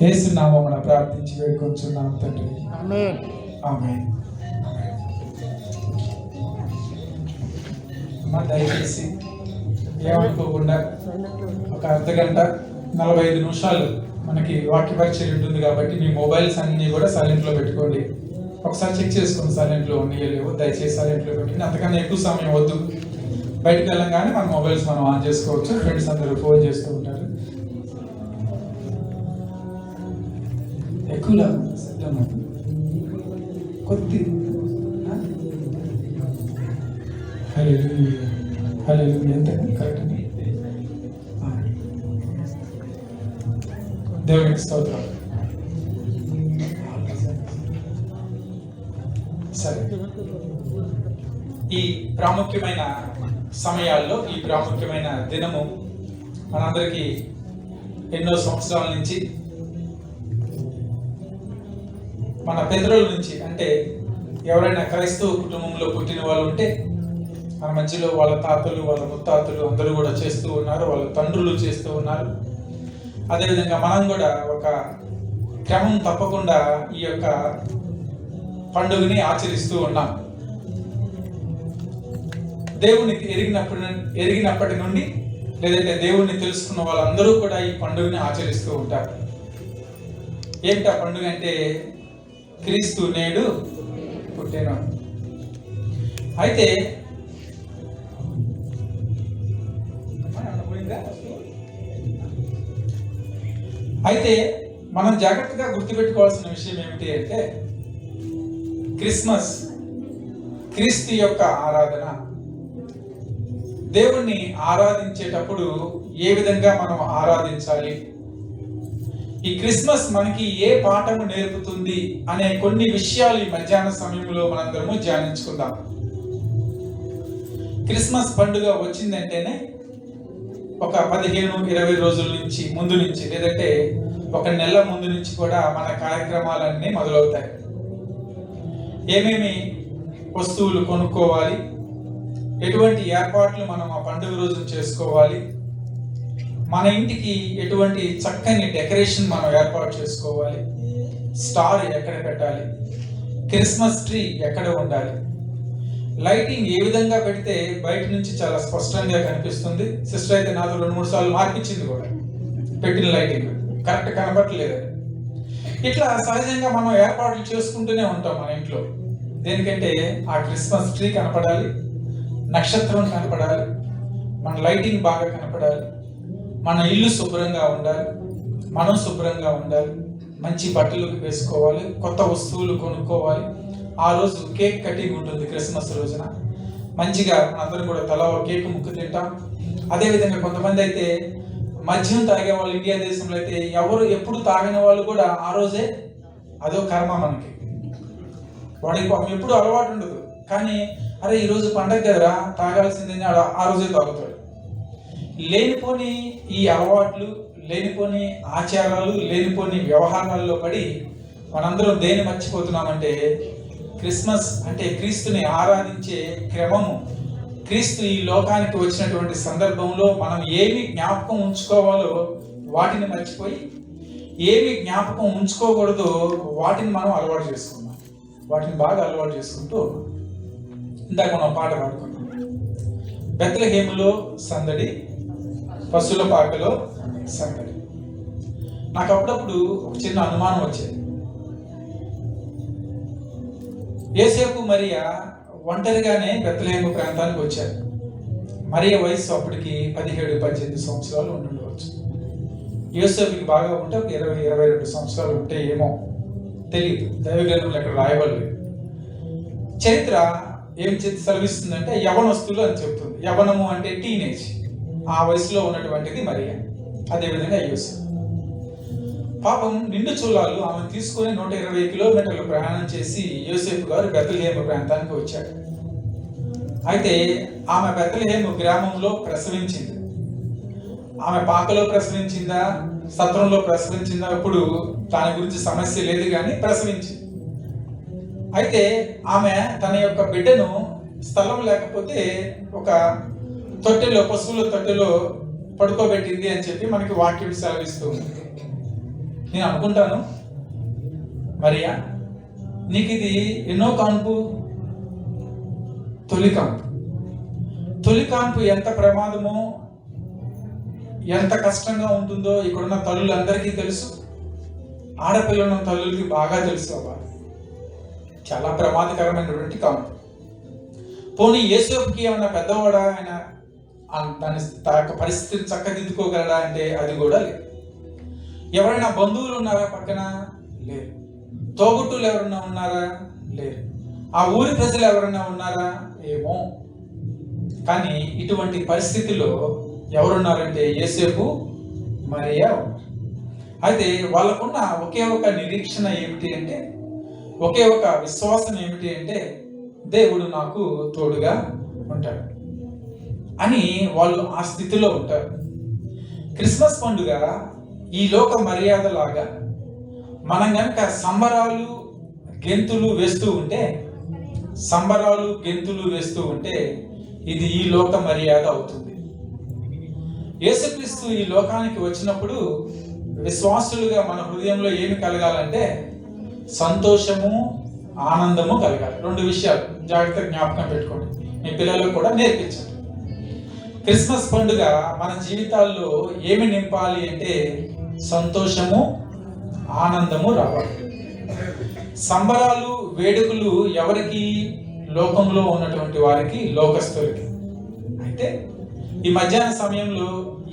యేసు నామమున ప్రార్థించి వేడుకొంచున్నాం తండ్రి, ఆమేన్. ఆమేన్. దయచేసి ఏమనుకోకుండా ఒక అర్ధగంట 45 నిమిషాలు మనకి వాక్య పరిచయం ఉంటుంది కాబట్టి మీ మొబైల్స్ అన్ని కూడా సైలెంట్లో పెట్టుకోండి. ఒకసారి చెక్ చేసుకోండి సైలెంట్లో ఉన్నాయో లేవో. దయచేసి సైలెంట్లో పెట్టుకుని అంతకన్నా ఎక్కువ సమయం వద్దు. బయటకు వెళ్ళంగానే మన మొబైల్స్ మనం ఆన్ చేసుకోవచ్చు. ఫ్రెండ్స్ అందరూ ఫోన్ చేస్తూ ఉంటారు. ఎక్కువ కొద్ది ఎంత కరెక్ట్. దేవునికి స్తోత్రం. సరే, ఈ ప్రాముఖ్యమైన సమయాల్లో, ఈ ప్రాముఖ్యమైన దినము మనందరికీ ఎన్నో సంవత్సరాల నుంచి మన పితరుల నుంచి, అంటే ఎవరైనా క్రైస్తవ కుటుంబంలో పుట్టిన వాళ్ళు ఉంటే మన మధ్యలో వాళ్ళ తాతలు, వాళ్ళ ముత్తాతలు అందరూ కూడా చేస్తూ ఉన్నారు, వాళ్ళ తండ్రులు చేస్తూ ఉన్నారు. అదేవిధంగా మనం కూడా ఒక క్రమం తప్పకుండా ఈ యొక్క పండుగని ఆచరిస్తూ ఉన్నాం. దేవుణ్ణి ఎరిగినప్పటి నుండి, లేదంటే దేవుణ్ణి తెలుసుకున్న వాళ్ళందరూ కూడా ఈ పండుగని ఆచరిస్తూ ఉంటారు. ఏమిటా పండుగ అంటే క్రీస్తు నేడు పుట్టెను. అయితే మనం జాగ్రత్తగా గుర్తుపెట్టుకోవాల్సిన విషయం ఏమిటి అంటే, క్రిస్మస్, క్రీస్తు యొక్క ఆరాధన, దేవుణ్ణి ఆరాధించేటప్పుడు ఏ విధంగా మనం ఆరాధించాలి, ఈ క్రిస్మస్ మనకి ఏ పాఠము నేర్పుతుంది అనే కొన్ని విషయాలు ఈ మధ్యాహ్న సమయంలో మనందరము ధ్యానించుకుందాం. క్రిస్మస్ పండుగ వచ్చిందంటేనే ఒక 15-20 రోజుల నుంచి ముందు నుంచి, లేదంటే ఒక నెల ముందు నుంచి కూడా మన కార్యక్రమాలన్నీ మొదలవుతాయి. ఏమేమి వస్తువులు కొనుక్కోవాలి, ఎటువంటి ఏర్పాట్లు మనం ఆ పండుగ రోజున చేసుకోవాలి, మన ఇంటికి ఎటువంటి చక్కని డెకరేషన్ మనం ఏర్పాటు చేసుకోవాలి, స్టార్ ఎక్కడ పెట్టాలి, క్రిస్మస్ ట్రీ ఎక్కడ ఉండాలి, లైటింగ్ ఏ విధంగా పెడితే బయట నుంచి చాలా స్పష్టంగా కనిపిస్తుంది. సిస్టర్ అయితే నాతో 2-3 సార్లు మార్పించింది కూడా, పెట్టిన లైటింగ్ కరెక్ట్ కనబడట్లేదు. ఇట్లా సహజంగా మనం ఏర్పాట్లు చేసుకుంటూనే ఉంటాం మన ఇంట్లో. దేనికంటే ఆ క్రిస్మస్ ట్రీ కనపడాలి, నక్షత్రం కనపడాలి, మన లైటింగ్ బాగా కనపడాలి, మన ఇల్లు శుభ్రంగా ఉండాలి, మనం శుభ్రంగా ఉండాలి, మంచి బట్టలు వేసుకోవాలి, కొత్త వస్తువులు కొనుక్కోవాలి. ఆ రోజు కేక్ కటింగ్ ఉంటుంది. క్రిస్మస్ రోజున మంచిగా మనందరం కూడా తలా ఒక కేక్ ముక్కు తింటాం. అదేవిధంగా కొంతమంది అయితే మద్యం తాగే వాళ్ళు, ఇండియా దేశంలో అయితే ఎవరు ఎప్పుడు తాగిన వాళ్ళు కూడా ఆ రోజే, అదో కర్మ మనకి, వాడికి ఎప్పుడు అలవాటు ఉండదు. కానీ అరే ఈరోజు పండగ కదరా తాగాల్సిందని ఆ రోజే తాగుతాడు. లేనిపోని ఈ అలవాట్లు, లేనిపోని ఆచారాలు, లేనిపోని వ్యవహారాల్లో పడి మనందరం దేన్ని మర్చిపోతున్నామంటే, క్రిస్మస్ అంటే క్రీస్తుని ఆరాధించే క్రమము, క్రీస్తు ఈ లోకానికి వచ్చినటువంటి సందర్భంలో మనం ఏమి జ్ఞాపకం ఉంచుకోవాలో వాటిని మర్చిపోయి, ఏమి జ్ఞాపకం ఉంచుకోకూడదో వాటిని మనం అలవాటు చేసుకున్నాం. వాటిని బాగా అలవాటు చేసుకుంటూ ఇందాక మనం పాట పాడుకున్నాం. బెత్లెహేములో సందడి, పశువుల పాకలో సందడి. నాకు అప్పుడప్పుడు ఒక చిన్న అనుమానం వచ్చేది. యోసేపు మరియా ఒంటరిగానే బెత్లెహేము ప్రాంతానికి వచ్చారు. మరియ వయసు అప్పటికి 17-18 సంవత్సరాలు ఉండుండవచ్చు. యోసేపుకి బాగా ఉంటే ఒక 20-22 సంవత్సరాలు ఉంటే ఏమో తెలియదు, దైవగ్రంథంలో ఎక్కడ రాయబడలేదు. చరిత్ర ఏం సెలవిస్తుందంటే యవనస్తులు అని చెప్తుంది. యవనము అంటే టీనేజ్, ఆ వయసులో ఉన్నటువంటిది మరియా, అదేవిధంగా యోసేపు. పాపం నిండు చూలాలు ఆమెను తీసుకొని 120 కిలోమీటర్లు ప్రయాణం చేసి యోసేపు గారు బెత్లెహేము ప్రాంతానికి వచ్చాడు. అయితే ఆమె బెత్లెహేము గ్రామంలో ప్రసవించింది. ఆమె పాకలో ప్రసవించిందా, సత్రంలో ప్రసవించిందా, ఇప్పుడు దాని గురించి సమస్య లేదు, కానీ ప్రసవించింది. అయితే ఆమె తన యొక్క బిడ్డను స్థలం లేకపోతే ఒక తొట్టెలో, పశువుల తొట్టెలో పడుకోబెట్టింది అని చెప్పి మనకి వాక్యం సెలవిస్తూ ఉంది. నేను అనుకుంటాను, మరియా నీకు ఇది ఎన్నో కాన్పు? తొలి కాన్పు. తొలి కాన్పు ఎంత ప్రమాదమో, ఎంత కష్టంగా ఉంటుందో ఇక్కడున్న తల్లులందరికీ తెలుసు. ఆడపిల్లల తల్లులకి బాగా తెలుసు. అవ్వాలి చాలా ప్రమాదకరమైనటువంటి కాన్పు. పోనీ యోసేపుకి ఏమన్నా పెద్దవాడా, ఆయన దాని పరిస్థితిని చక్కదిద్దుకోగలడా అంటే అది కూడా లేదు. ఎవరైనా బంధువులు ఉన్నారా పక్కన? లేరు. తోబుట్టులు ఎవరన్నా ఉన్నారా? లేరు. ఆ ఊరి ప్రజలు ఎవరన్నా ఉన్నారా? ఏమో. కానీ ఇటువంటి పరిస్థితిలో ఎవరున్నారంటే యోసేపు, మరియా ఉన్నారు. అయితే వాళ్ళకున్న ఒకే ఒక నిరీక్షణ ఏమిటి అంటే, ఒకే ఒక విశ్వాసం ఏమిటి అంటే, దేవుడు నాకు తోడుగా ఉంటాడు అని వాళ్ళు ఆ స్థితిలో ఉంటారు. క్రిస్మస్ పండుగ ఈ లోక మర్యాద లాగా మనం కనుక సంబరాలు గెంతులు వేస్తూ ఉంటే ఇది ఈ లోక మర్యాద అవుతుంది. యేసుక్రీస్తు ఈ లోకానికి వచ్చినప్పుడు విశ్వాసులుగా మన హృదయంలో ఏమి కలగాలంటే సంతోషము, ఆనందము కలగాలి. 2 విషయాలు జాగ్రత్తగా జ్ఞాపకం పెట్టుకోండి, మీ పిల్లలకు కూడా నేర్పించండి. క్రిస్మస్ పండుగ మన జీవితాల్లో ఏమి నింపాలి అంటే సంతోషము, ఆనందము రావాలి. సంబరాలు, వేడుకలు ఎవరికి? లోకంలో ఉన్నటువంటి వారికి, లోకస్తులకి. అయితే ఈ మధ్యాహ్న సమయంలో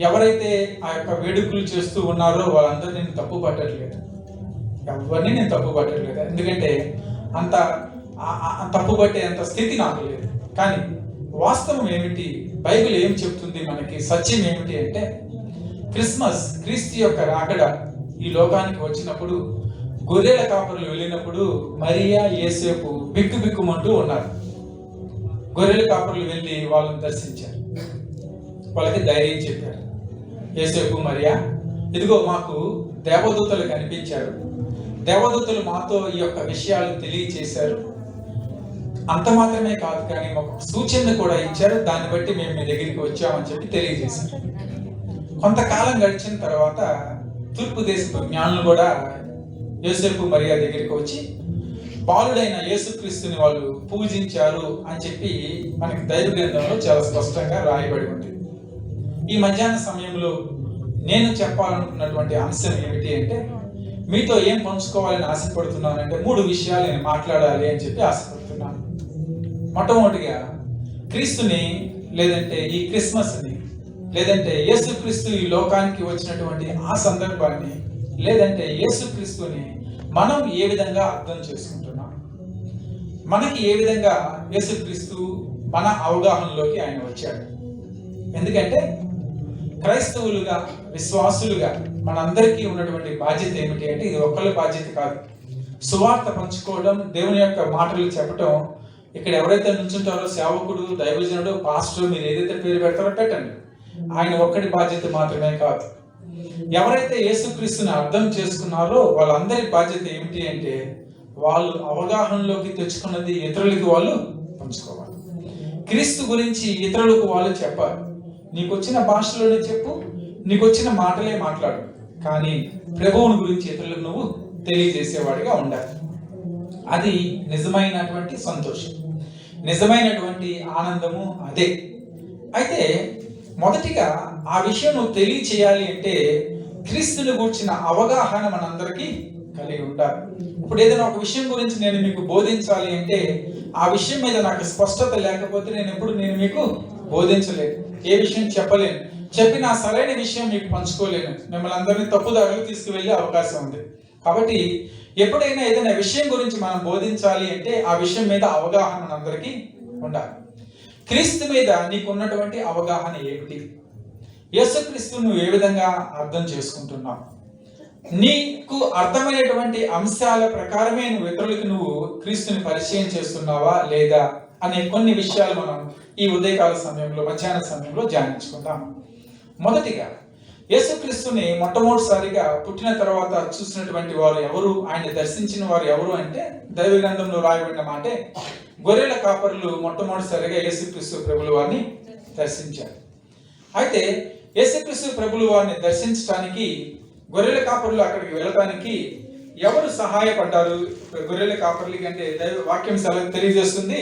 ఎవరైతే ఆ యొక్క వేడుకలు చేస్తూ ఉన్నారో వాళ్ళందరినీ నేను తప్పు పట్టట్లేదు, ఎవరిని నేను తప్పు పట్టట్లేదు. ఎందుకంటే అంత తప్పు పట్టే అంత స్థితి నాకు లేదు. కానీ వాస్తవం ఏమిటి బైబిల్ ఏం చెప్తుంది మనకి? సత్యం ఏమిటి అంటే, క్రిస్మస్, క్రీస్తు యొక్క రాకడ ఈ లోకానికి వచ్చినప్పుడు, గొర్రెల కాపరులు వెళ్ళినప్పుడు మరియా యేసేపు బిక్కుమంటూ ఉన్నారు. గొర్రెల కాపరులు వెళ్ళి వాళ్ళని దర్శించారు, వాళ్ళకి ధైర్యం చెప్పారు. యేసేపు, మరియా, ఇదిగో మాకు దేవదూతలు కనిపించారు, దేవదూతలు మాతో ఈ యొక్క విషయాలు తెలియచేశారు. అంత మాత్రమే కాదు, కానీ మాకు సూచనలు కూడా ఇచ్చారు, దాన్ని బట్టి మేము మీ దగ్గరికి వచ్చామని చెప్పి తెలియజేశారు. కొంతకాలం గడిచిన తర్వాత తూర్పు దేశపు జ్ఞానులు కూడా యోసేపు మరియా దగ్గరికి వచ్చి బాలుడైన యేసుక్రీస్తుని వాళ్ళు పూజించారు అని చెప్పి మనకి దైవ గ్రంథంలో చాలా స్పష్టంగా రాయబడి ఉంది. ఈ మధ్యాహ్న సమయంలో నేను చెప్పాలనుకున్నటువంటి అంశం ఏమిటి అంటే, మీతో ఏం పంచుకోవాలని ఆశపడుతున్నానంటే 3 విషయాలు నేను మాట్లాడాలి అని చెప్పి ఆశపడుతున్నాను. మొట్టమొదటిగా క్రీస్తుని, లేదంటే ఈ క్రిస్మస్ని, లేదంటే యేసుక్రీస్తు ఈ లోకానికి వచ్చినటువంటి ఆ సందర్భాన్ని, లేదంటే యేసుక్రీస్తుని మనం ఏ విధంగా అర్థం చేసుకుంటున్నాం, మనకి ఏ విధంగా యేసుక్రీస్తు మన అవగాహనలోకి ఆయన వచ్చాడు. ఎందుకంటే క్రైస్తవులుగా, విశ్వాసులుగా మనందరికీ ఉన్నటువంటి బాధ్యత ఏమిటి అంటే, ఇది ఒక్కళ్ళ బాధ్యత కాదు. సువార్త పంచుకోవడం, దేవుని యొక్క మాటలు చెప్పడం. ఇక్కడ ఎవరైతే నుంచుంటారో సేవకుడు, దైవజనుడు, పాస్టర్, మీరు ఏదైతే పేరు పెడతారో పెట్టండి, ఆయన ఒక్కడి బాధ్యత మాత్రమే కాదు. ఎవరైతే యేసుక్రీస్తుని అర్థం చేసుకున్నారో వాళ్ళందరి బాధ్యత ఏమిటి అంటే, వాళ్ళు అవగాహనలోకి తెచ్చుకున్నది ఇతరులకి వాళ్ళు పంచుకోవాలి. క్రీస్తు గురించి ఇతరులకు వాళ్ళు చెప్పాలి. నీకు వచ్చిన భాషలోనే చెప్పు, నీకు వచ్చిన మాటలే మాట్లాడు, కానీ ప్రభువుని గురించి ఇతరులకు నువ్వు తెలియజేసేవాడిగా ఉండాలి. అది నిజమైనటువంటి సంతోషం, నిజమైనటువంటి ఆనందము అదే. అయితే మొదటిగా ఆ విషయం నువ్వు తెలియచేయాలి అంటే క్రీస్తుని గురించిన అవగాహన మనందరికీ కలిగి ఉండాలి. ఇప్పుడు ఏదైనా ఒక విషయం గురించి నేను మీకు బోధించాలి అంటే, ఆ విషయం మీద నాకు స్పష్టత లేకపోతే నేను మీకు బోధించలేను, ఏ విషయం చెప్పలేను, చెప్పిన సరైన విషయం మీకు పంచుకోలేను, మిమ్మల్ని అందరినీ తప్పుదారులు తీసుకువెళ్ళే అవకాశం ఉంది. కాబట్టి ఎప్పుడైనా ఏదైనా విషయం గురించి మనం బోధించాలి అంటే ఆ విషయం మీద అవగాహన మనందరికీ ఉండాలి. క్రీస్తు మీద నీకు ఉన్నటువంటి అవగాహన ఏమిటి? యేసుక్రీస్తు నువ్వు ఏ విధంగా అర్థం చేసుకుంటున్నావు? నీకు అర్థమైనటువంటి అంశాల ప్రకారమే నువ్వు ఇతరులకి నువ్వు క్రీస్తుని పరిచయం చేస్తున్నావా లేదా అనే కొన్ని విషయాలు మనం ఈ ఉదయకాల సమయంలో, మధ్యాహ్న సమయంలో ధ్యానించుకుందాం. మొదటిగా యేసుక్రీస్తుని మొట్టమొదటిసారిగా పుట్టిన తర్వాత చూసినటువంటి వారు ఎవరు, ఆయన దర్శించిన వారు ఎవరు అంటే, దైవ గ్రంథంలో రాయబడిన మాటే, గొర్రెల కాపరులు మొట్టమొదటిసారిగా యేసుక్రీస్తు ప్రభుల వారిని దర్శించారు. అయితే యేసుక్రీస్తు ప్రభుల వారిని దర్శించడానికి గొర్రెల కాపరులు అక్కడికి వెళ్ళడానికి ఎవరు సహాయపడ్డారు? గొర్రెల కాపరులకి అంటే దైవ వాక్యం తెలియజేస్తుంది,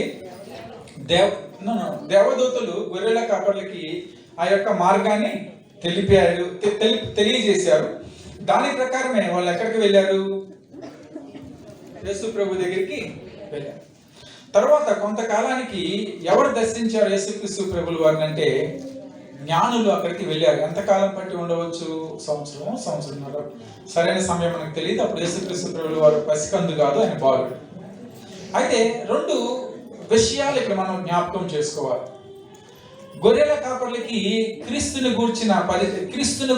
దేవదూతలు గొర్రెల కాపరులకి ఆ యొక్క మార్గాన్ని తెలియజేశారు. దాని ప్రకారమే వాళ్ళు ఎక్కడికి వెళ్ళారు? యేసు ప్రభు దగ్గరికి వెళ్ళారు. తర్వాత కొంతకాలానికి ఎవరు దర్శించారు యేసుక్రీస్తు ప్రభుల వారిని అంటే, జ్ఞానులు అక్కడికి వెళ్ళారు. ఎంతకాలం పట్టి ఉండవచ్చు? సంవత్సరంన్నర. సరైన సమయం మనకు తెలియదు. అప్పుడు యేసుక్రీస్తు ప్రభుల వారు పసికందు కాదు, ఆయన బాలుడు. అయితే 2 విషయాలు ఇక్కడ మనం జ్ఞాపకం చేసుకోవాలి. గొర్రెల కాపర్లకి క్రీస్తుని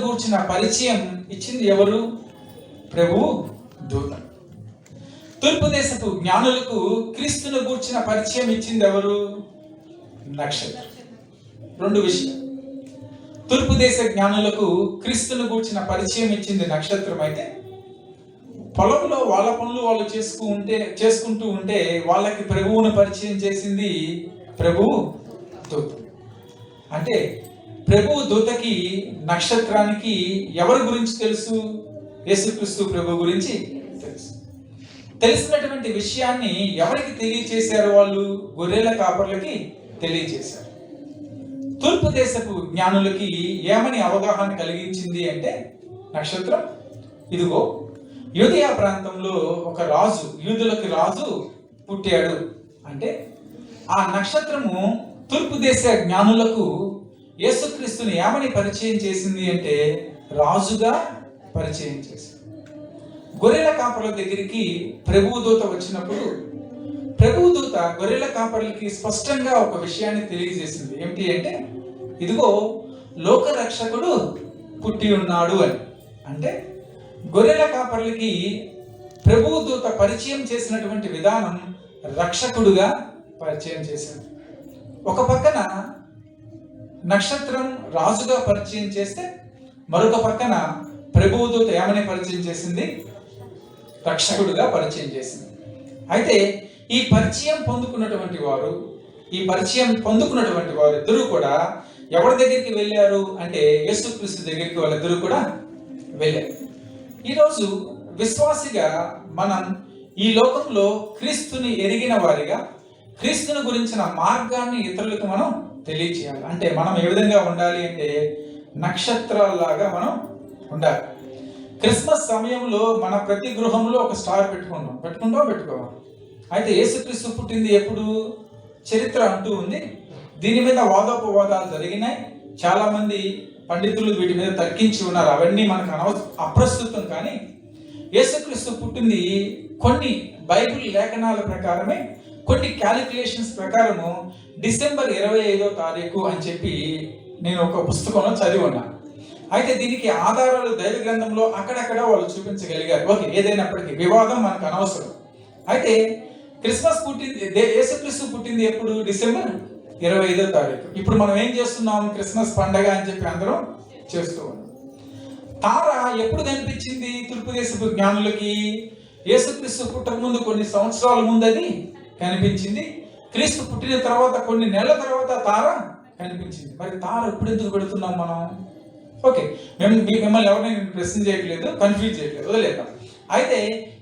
గూర్చిన పరిచయం ఇచ్చింది ఎవరు? ప్రభు దూత. తూర్పు దేశపు జ్ఞానులకు క్రీస్తుని గూర్చిన పరిచయం ఇచ్చింది ఎవరు? నక్షత్రం. 2 విషయాలు. తూర్పు దేశ జ్ఞానులకు క్రీస్తుని గూర్చిన పరిచయం ఇచ్చింది నక్షత్రం అయితే, పొలంలో వాళ్ళ పనులు వాళ్ళు చేసుకుంటూ ఉంటే వాళ్ళకి ప్రభువును పరిచయం చేసింది ప్రభు దూత. అంటే ప్రభు దూతకి, నక్షత్రానికి ఎవరి గురించి తెలుసు? యేసుక్రీస్తు ప్రభు గురించి తెలుసు. తెలిసినటువంటి విషయాన్ని ఎవరికి తెలియచేశారు? వాళ్ళు గొర్రెల కాపర్లకి తెలియచేశారు. తూర్పు దేశపు జ్ఞానులకి ఏమని అవగాహన కలిగించింది అంటే, నక్షత్రం, ఇదిగో యూదయ ప్రాంతంలో ఒక రాజు, యూదులకు రాజు పుట్టాడు అంటే, ఆ నక్షత్రము తూర్పు దేశ జ్ఞానులకు యేసుక్రీస్తుని ఏమని పరిచయం చేసింది అంటే, రాజుగా పరిచయం చేసింది. గొర్రెల కాపర్ల దగ్గరికి ప్రభువు దూత వచ్చినప్పుడు ప్రభువు దూత గొర్రెల కాపర్లకి స్పష్టంగా ఒక విషయాన్ని తెలియజేసింది. ఏమిటి అంటే, ఇదిగో లోక రక్షకుడు పుట్టి ఉన్నాడు అని. అంటే గొర్రెల కాపర్లకి ప్రభువు దూత పరిచయం చేసినటువంటి విధానం రక్షకుడుగా పరిచయం చేసింది. ఒక పక్కన నక్షత్రం రాజుగా పరిచయం చేస్తే మరొక పక్కన ప్రభువు దూత ఏమని పరిచయం చేసింది? రక్షకుడుగా పరిచయం చేసింది. అయితే ఈ పరిచయం పొందుకున్నటువంటి వారు ఇద్దరు కూడా ఎవరి దగ్గరికి వెళ్ళారు అంటే యేసుక్రీస్తు దగ్గరికి వాళ్ళిద్దరూ కూడా వెళ్ళారు. ఈరోజు విశ్వాసిగా మనం ఈ లోకంలో క్రీస్తుని ఎరిగిన వారిగా క్రీస్తుని గురించిన మార్గాన్ని ఇతరులకు మనం తెలియచేయాలి. అంటే మనం ఏ విధంగా ఉండాలి అంటే నక్షత్రాల్లాగా మనం ఉండాలి. క్రిస్మస్ సమయంలో మన ప్రతి గృహంలో ఒక స్టార్ పెట్టుకోవాలి. అయితే యేసుక్రీస్తు పుట్టింది ఎప్పుడు? చరిత్ర అంటూ ఉంది. దీని మీద వాదోపవాదాలు జరిగినాయి. చాలా మంది పండితులు వీటి మీద తర్కించి ఉన్నారు. అవన్నీ మనకు అప్రస్తుతం. కానీ యేసుక్రీస్తు పుట్టింది కొన్ని బైబిల్ లేఖనాల ప్రకారమే, కొన్ని క్యాలిక్యులేషన్స్ ప్రకారము డిసెంబర్ 25వ తారీఖు అని చెప్పి నేను ఒక పుస్తకంలో చదివి ఉన్నాను. అయితే దీనికి ఆధారాలు దైవ గ్రంథంలో అక్కడక్కడ వాళ్ళు చూపించగలిగారు. ఓకే, ఏదైనప్పటికీ వివాదం మనకు అనవసరం. అయితే క్రిస్మస్ యేసుక్రీస్తు పుట్టింది ఎప్పుడు? డిసెంబర్ 25వ తారీఖు. ఇప్పుడు మనం ఏం చేస్తున్నాం? క్రిస్మస్ పండగ అని చెప్పి అందరం చేస్తూ ఉన్నాం. తార ఎప్పుడు కనిపించింది తూర్పు దేశపు జ్ఞానులకి? యేసుక్రీస్తు పుట్టక ముందు కొన్ని సంవత్సరాల ముందు అది కనిపించింది. క్రీస్తు పుట్టిన తర్వాత కొన్ని నెలల తర్వాత తార కనిపించింది. మరి తార ఎప్పుడు ఎందుకు పెడుతున్నాం మనం? ఓకే, మిమ్మల్ని ఎవరిని ప్రశ్న చేయట్లేదు, కన్ఫ్యూజ్ చేయట్లేదు, వదిలేద్దాం. అయితే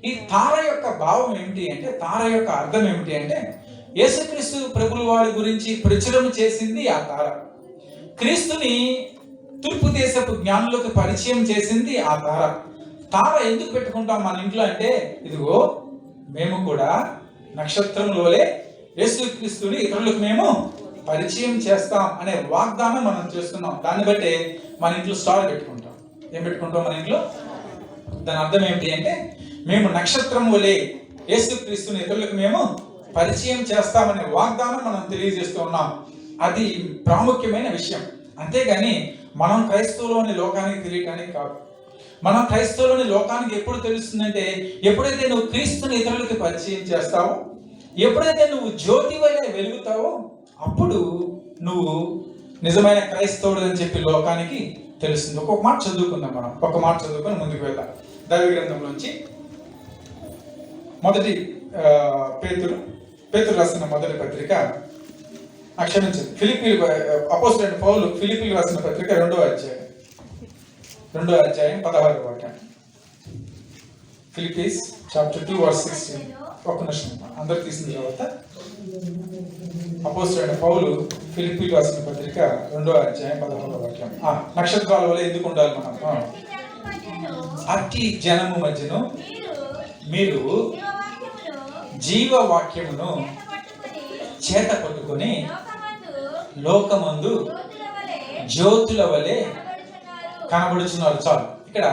ఈ తార యొక్క భావం ఏమిటి అంటే, తార యొక్క అర్థం ఏమిటి అంటే, యేసుక్రీస్తు ప్రభుల వారి గురించి ప్రచురం చేసింది ఆ తార. క్రీస్తుని తూర్పు దేశపు జ్ఞానులకు పరిచయం చేసింది ఆ తార. తార ఎందుకు పెట్టుకుంటాం మన ఇంట్లో అంటే, ఇదిగో మేము కూడా నక్షత్రంలోనే యేసుక్రీస్తుని ఇతరులకు మేము పరిచయం చేస్తాం అనే వాగ్దానం మనం చేస్తున్నాం. దాన్ని బట్టి మన ఇంట్లో స్టార్ పెట్టుకుంటాం. ఏం పెట్టుకుంటాం మన ఇంట్లో? దాని అర్థం ఏమిటి అంటే, మేము నక్షత్రం వలె యేసుక్రీస్తుని ఇతరులకు మేము పరిచయం చేస్తామనే వాగ్దానం మనం తెలియజేస్తూ ఉన్నాం. అది ప్రాముఖ్యమైన విషయం. అంతేగాని మనం క్రైస్తవులోని లోకానికి తెలియటానికి కాదు. మనం క్రైస్తవులోని లోకానికి ఎప్పుడు తెలుస్తుందంటే, ఎప్పుడైతే నువ్వు క్రీస్తుని ఇతరులకు పరిచయం చేస్తావో, ఎప్పుడైతే నువ్వు జ్యోతి వలె వెలుగుతావో, అప్పుడు నువ్వు నిజమైన క్రైస్తవుడు అని చెప్పి లోకానికి తెలుస్తుంది. ఒక్కొక్క మాట చదువుకుందాం. మనం ఒక మాట చదువుకొని ముందుకు వెళ్దాం. దైవ గ్రంథంలోంచి మొదటి పేతురు రాసిన మొదటి పత్రిక, క్షమించండి, అపోస్తలుడైన పౌలు ఫిలిప్పీయులకు రాసిన పత్రిక 2వ అధ్యాయం 16వ వాక్యం. ఫిలిప్పీస్ చాప్టర్ 2:16. ఒక్క నిమిషం అందరు తీసిన తర్వాత అపోస్తలుడైన పౌలు ఫిలిప్పీయులకు రాసిన పత్రిక 2వ అధ్యాయం 16వ వాక్యం. నక్షత్రాల వల్ల ఎందుకు ఉండాలి మనం? అట్టి జనము మధ్యను మీరు జీవవాక్యమును చేత పట్టుకొని లోకమందు జ్యోతుల వలె కనబడుచున్నారు. చాలు. ఇక్కడ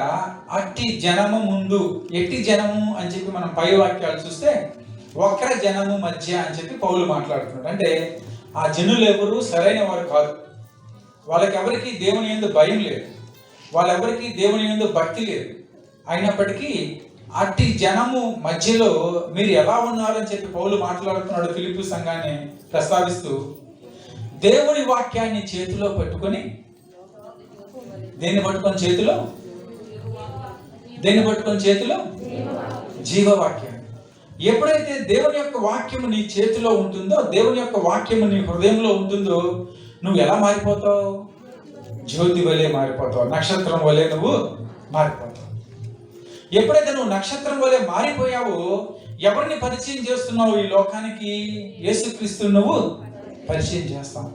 అట్టి జనము ముందు, ఎట్టి జనము అని చెప్పి మనం పై వాక్యాలు చూస్తే వక్ర జనము మధ్య అని చెప్పి పౌలు మాట్లాడుతున్నాడు. అంటే ఆ జనులు ఎవరు సరైన వారు కాదు. వాళ్ళకెవరికి దేవుని యందు భయం లేదు, వాళ్ళెవరికి దేవుని యందు భక్తి లేదు. అయినప్పటికీ అట్టి జనము మధ్యలో మీరు ఎలా ఉన్నారని చెప్పి పౌలు మాట్లాడుతున్నాడు. ఫిలిప్పీ సంఘాన్ని ప్రస్తావిస్తూ దేవుని వాక్యాన్ని చేతిలో పట్టుకొని, దేన్ని పట్టుకొని చేతిలో జీవవాక్యాన్ని. ఎప్పుడైతే దేవుని యొక్క వాక్యము నీ చేతిలో ఉంటుందో, దేవుని యొక్క వాక్యము నీ హృదయంలో ఉంటుందో, నువ్వు ఎలా మారిపోతావు? జ్యోతి వలె మారిపోతావు, నక్షత్రం వలె నువ్వు మారిపోతావు. ఎప్పుడైతే నువ్వు నక్షత్రం వలె మారిపోయావో, ఎవరిని పరిచయం చేస్తున్నావు ఈ లోకానికి? యేసుక్రీస్తుని నువ్వు పరిచయం చేస్తావు.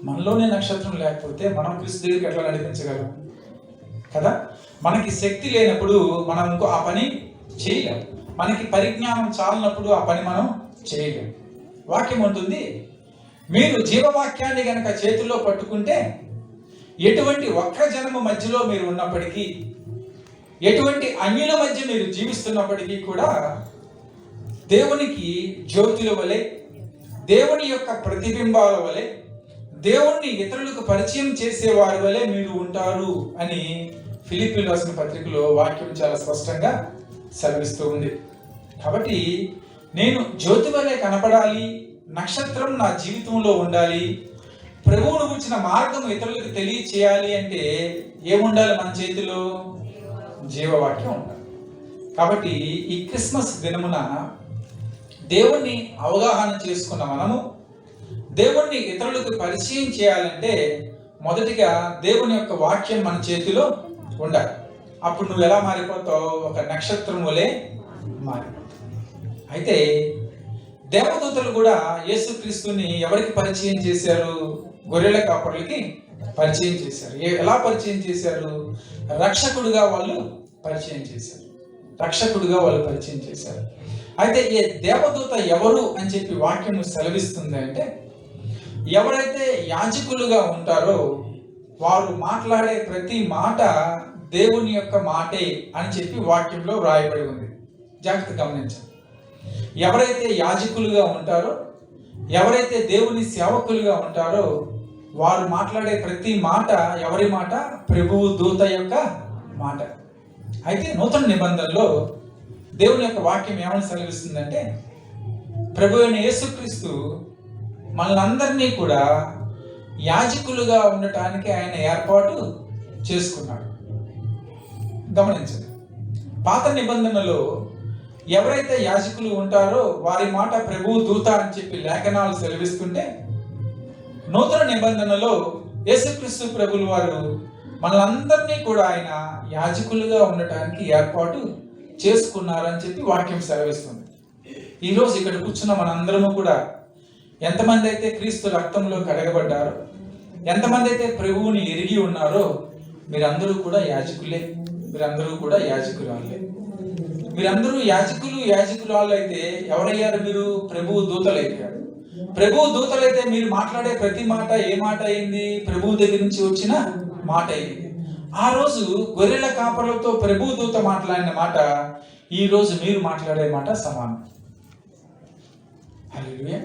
మనలోనే నక్షత్రం లేకపోతే మనం క్రీస్తు దగ్గరికి ఎట్లా నడిపించగలం కదా? మనకి శక్తి లేనప్పుడు మనం ఇంకో ఆ పని చేయలేం. మనకి పరిజ్ఞానం చాలినప్పుడు ఆ పని మనం చేయలేం. వాక్యం ఉంటుంది, మీరు జీవవాక్యాన్ని గనక చేతుల్లో పట్టుకుంటే ఎటువంటి వక్రజనము మధ్యలో మీరు ఉన్నప్పటికీ, ఎటువంటి అన్యుల మధ్య మీరు జీవిస్తున్నప్పటికీ కూడా దేవునికి జ్యోతుల వలె, దేవుని యొక్క ప్రతిబింబాల వలె, దేవుణ్ణి ఇతరులకు పరిచయం చేసేవారి వలె మీరు ఉంటారు అని ఫిలిప్పీయులకు రాసిన పత్రికలో వాక్యం చాలా స్పష్టంగా సెలవిస్తూ ఉంది. కాబట్టి నేను జ్యోతి వలె కనపడాలి, నక్షత్రం నా జీవితంలో ఉండాలి, ప్రభువును గురించిన మార్గం ఇతరులకు తెలియచేయాలి అంటే ఏముండాలి? మన చేతిలో జీవవాక్యం ఉండాలి. కాబట్టి ఈ క్రిస్మస్ దినమున దేవుణ్ణి అవగాహన చేసుకున్న మనము దేవుణ్ణి ఇతరులకు పరిచయం చేయాలంటే మొదటిగా దేవుని యొక్క వాక్యం మన చేతిలో ఉండాలి. అప్పుడు నువ్వు ఎలా మారిపోతావు? ఒక నక్షత్రం వలె మారిపోతావు. అయితే దేవదూతలు కూడా యేసుక్రీస్తుని ఎవరికి పరిచయం చేశారు? గొర్రెల కాపరులకి పరిచయం చేశారు. ఎలా పరిచయం చేశారు? రక్షకుడుగా వాళ్ళు పరిచయం చేశారు. రక్షకుడుగా వాళ్ళు పరిచయం చేశారు. అయితే ఈ దేవదూత ఎవరు అని చెప్పి వాక్యం సెలవిస్తుంది అంటే, ఎవరైతే యాజకులుగా ఉంటారో వారు మాట్లాడే ప్రతి మాట దేవుని యొక్క మాటే అని చెప్పి వాక్యంలో వ్రాయబడి ఉంది. జాగ్రత్త గమనించండి. ఎవరైతే యాజకులుగా ఉంటారో, ఎవరైతే దేవుని సేవకులుగా ఉంటారో వారు మాట్లాడే ప్రతి మాట ఎవరి మాట? ప్రభువు దూత యొక్క మాట. అయితే నూతన నిబంధనలో దేవుని యొక్క వాక్యం ఏమని సెలవిస్తుందంటే, ప్రభు అయిన యేసుక్రీస్తు మనలందరినీ కూడా యాజకులుగా ఉండటానికి ఆయన ఏర్పాటు చేసుకున్నాడు. గమనించండి. పాత నిబంధనలో ఎవరైతే యాజకులు ఉంటారో వారి మాట ప్రభువు దూత అని చెప్పి లేఖనాలు సెలవిస్తుంటే, నూతన నిబంధనలో యేసుక్రీస్తు ప్రభులు వారు మనలందరినీ కూడా ఆయన యాజకులుగా ఉండటానికి ఏర్పాటు చేసుకున్నారని చెప్పి వాక్యం సెలవిస్తుంది. ఈరోజు ఇక్కడ కూర్చున్న మనందరము కూడా ఎంతమంది అయితే క్రీస్తు రక్తంలో కడగబడ్డారో, ఎంతమంది అయితే ప్రభువుని ఎరిగి ఉన్నారో మీరందరూ కూడా యాజకులే. మీరందరూ కూడా యాజకురాలే. మీరందరూ యాజకురాలు అయితే ఎవరయ్యారు? మీరు ప్రభువు దూతలైపోయారు. ప్రభువు దూతలైతే మీరు మాట్లాడే ప్రతి మాట ఏ మాట అయింది? ప్రభువు దగ్గర నుంచి వచ్చిన మాట అయింది. ఆ రోజు గొర్రెల కాపరులతో ప్రభువు దూత మాట్లాడిన మాట ఈ రోజు మీరు మాట్లాడే మాట సమానం. హల్లెలూయా.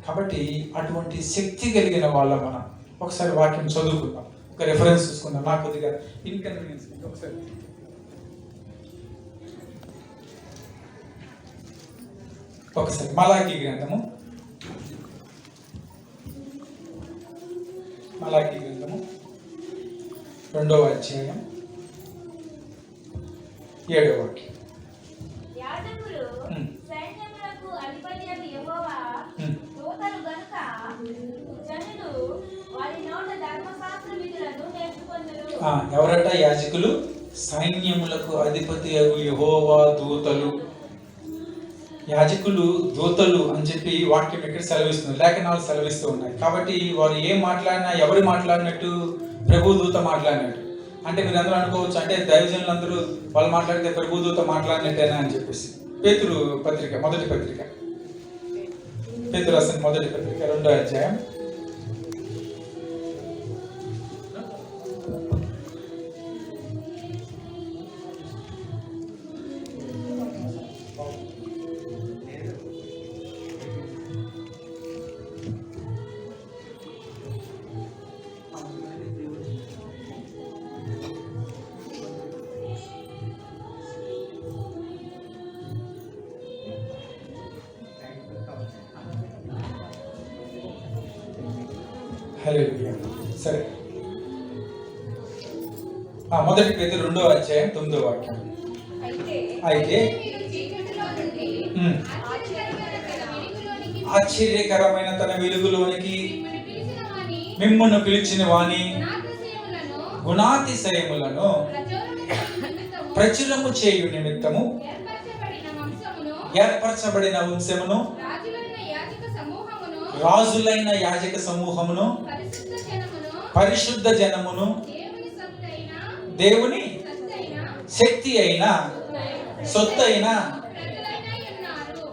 కాబట్టి అటువంటి శక్తి కలిగిన వాళ్ళ మనం ఒకసారి వాక్యం చదువుకుందాం. ఒక రెఫరెన్స్ చూసుకుందాం. నాకు కొద్దిగా ఇన్కన్వీనియన్స్. ఒకసారి మలాకీ గ్రంథము 2వ అధ్యాయం 7వ వాక్యం. యాజకులు సైన్యములకు అధిపతియగు యెహోవా దూతలు గనుక జనులు వారి నోట ధర్మశాస్త్ర విధులను నేర్చుకొందురు. ఎవరట? యాజకులు సైన్యములకు అధిపతియగు యెహోవా దూతలు. యాజకులు దూతలు అని చెప్పి వాక్యం ఇక్కడ సెలవిస్తుంది, లేఖనాలు సెలవిస్తూ ఉన్నాయి. కాబట్టి వారు ఏం మాట్లాడినా ఎవరు మాట్లాడినట్టు? ప్రభు దూత మాట్లాడినట్టు. అంటే మీరు అందరూ అనుకోవచ్చు, అంటే దైవజనులందరూ వాళ్ళు మాట్లాడితే ప్రభు దూత మాట్లాడినట్టేనా అని చెప్పేసి. పేతురు పత్రిక, మొదటి పత్రిక, పేతురు రాసిన మొదటి పత్రిక 2వ అధ్యాయం 'హల్లెలూయా. సరే, మొదటి పేతురు 2వ అధ్యాయం 9వ వాక్యం. అయితే ఆశ్చర్యకరమైన తన వెలుగులోనికి మిమ్మును పిలిచిన వాని గుణాతిశయములను ప్రచురము చేయు నిమిత్తము ఏర్పరచబడిన వంశమును, రాజులైన యాజక సమూహమును, పరిశుద్ధ జనమును, దేవుని శక్తి అయిన సొత్తు అయిన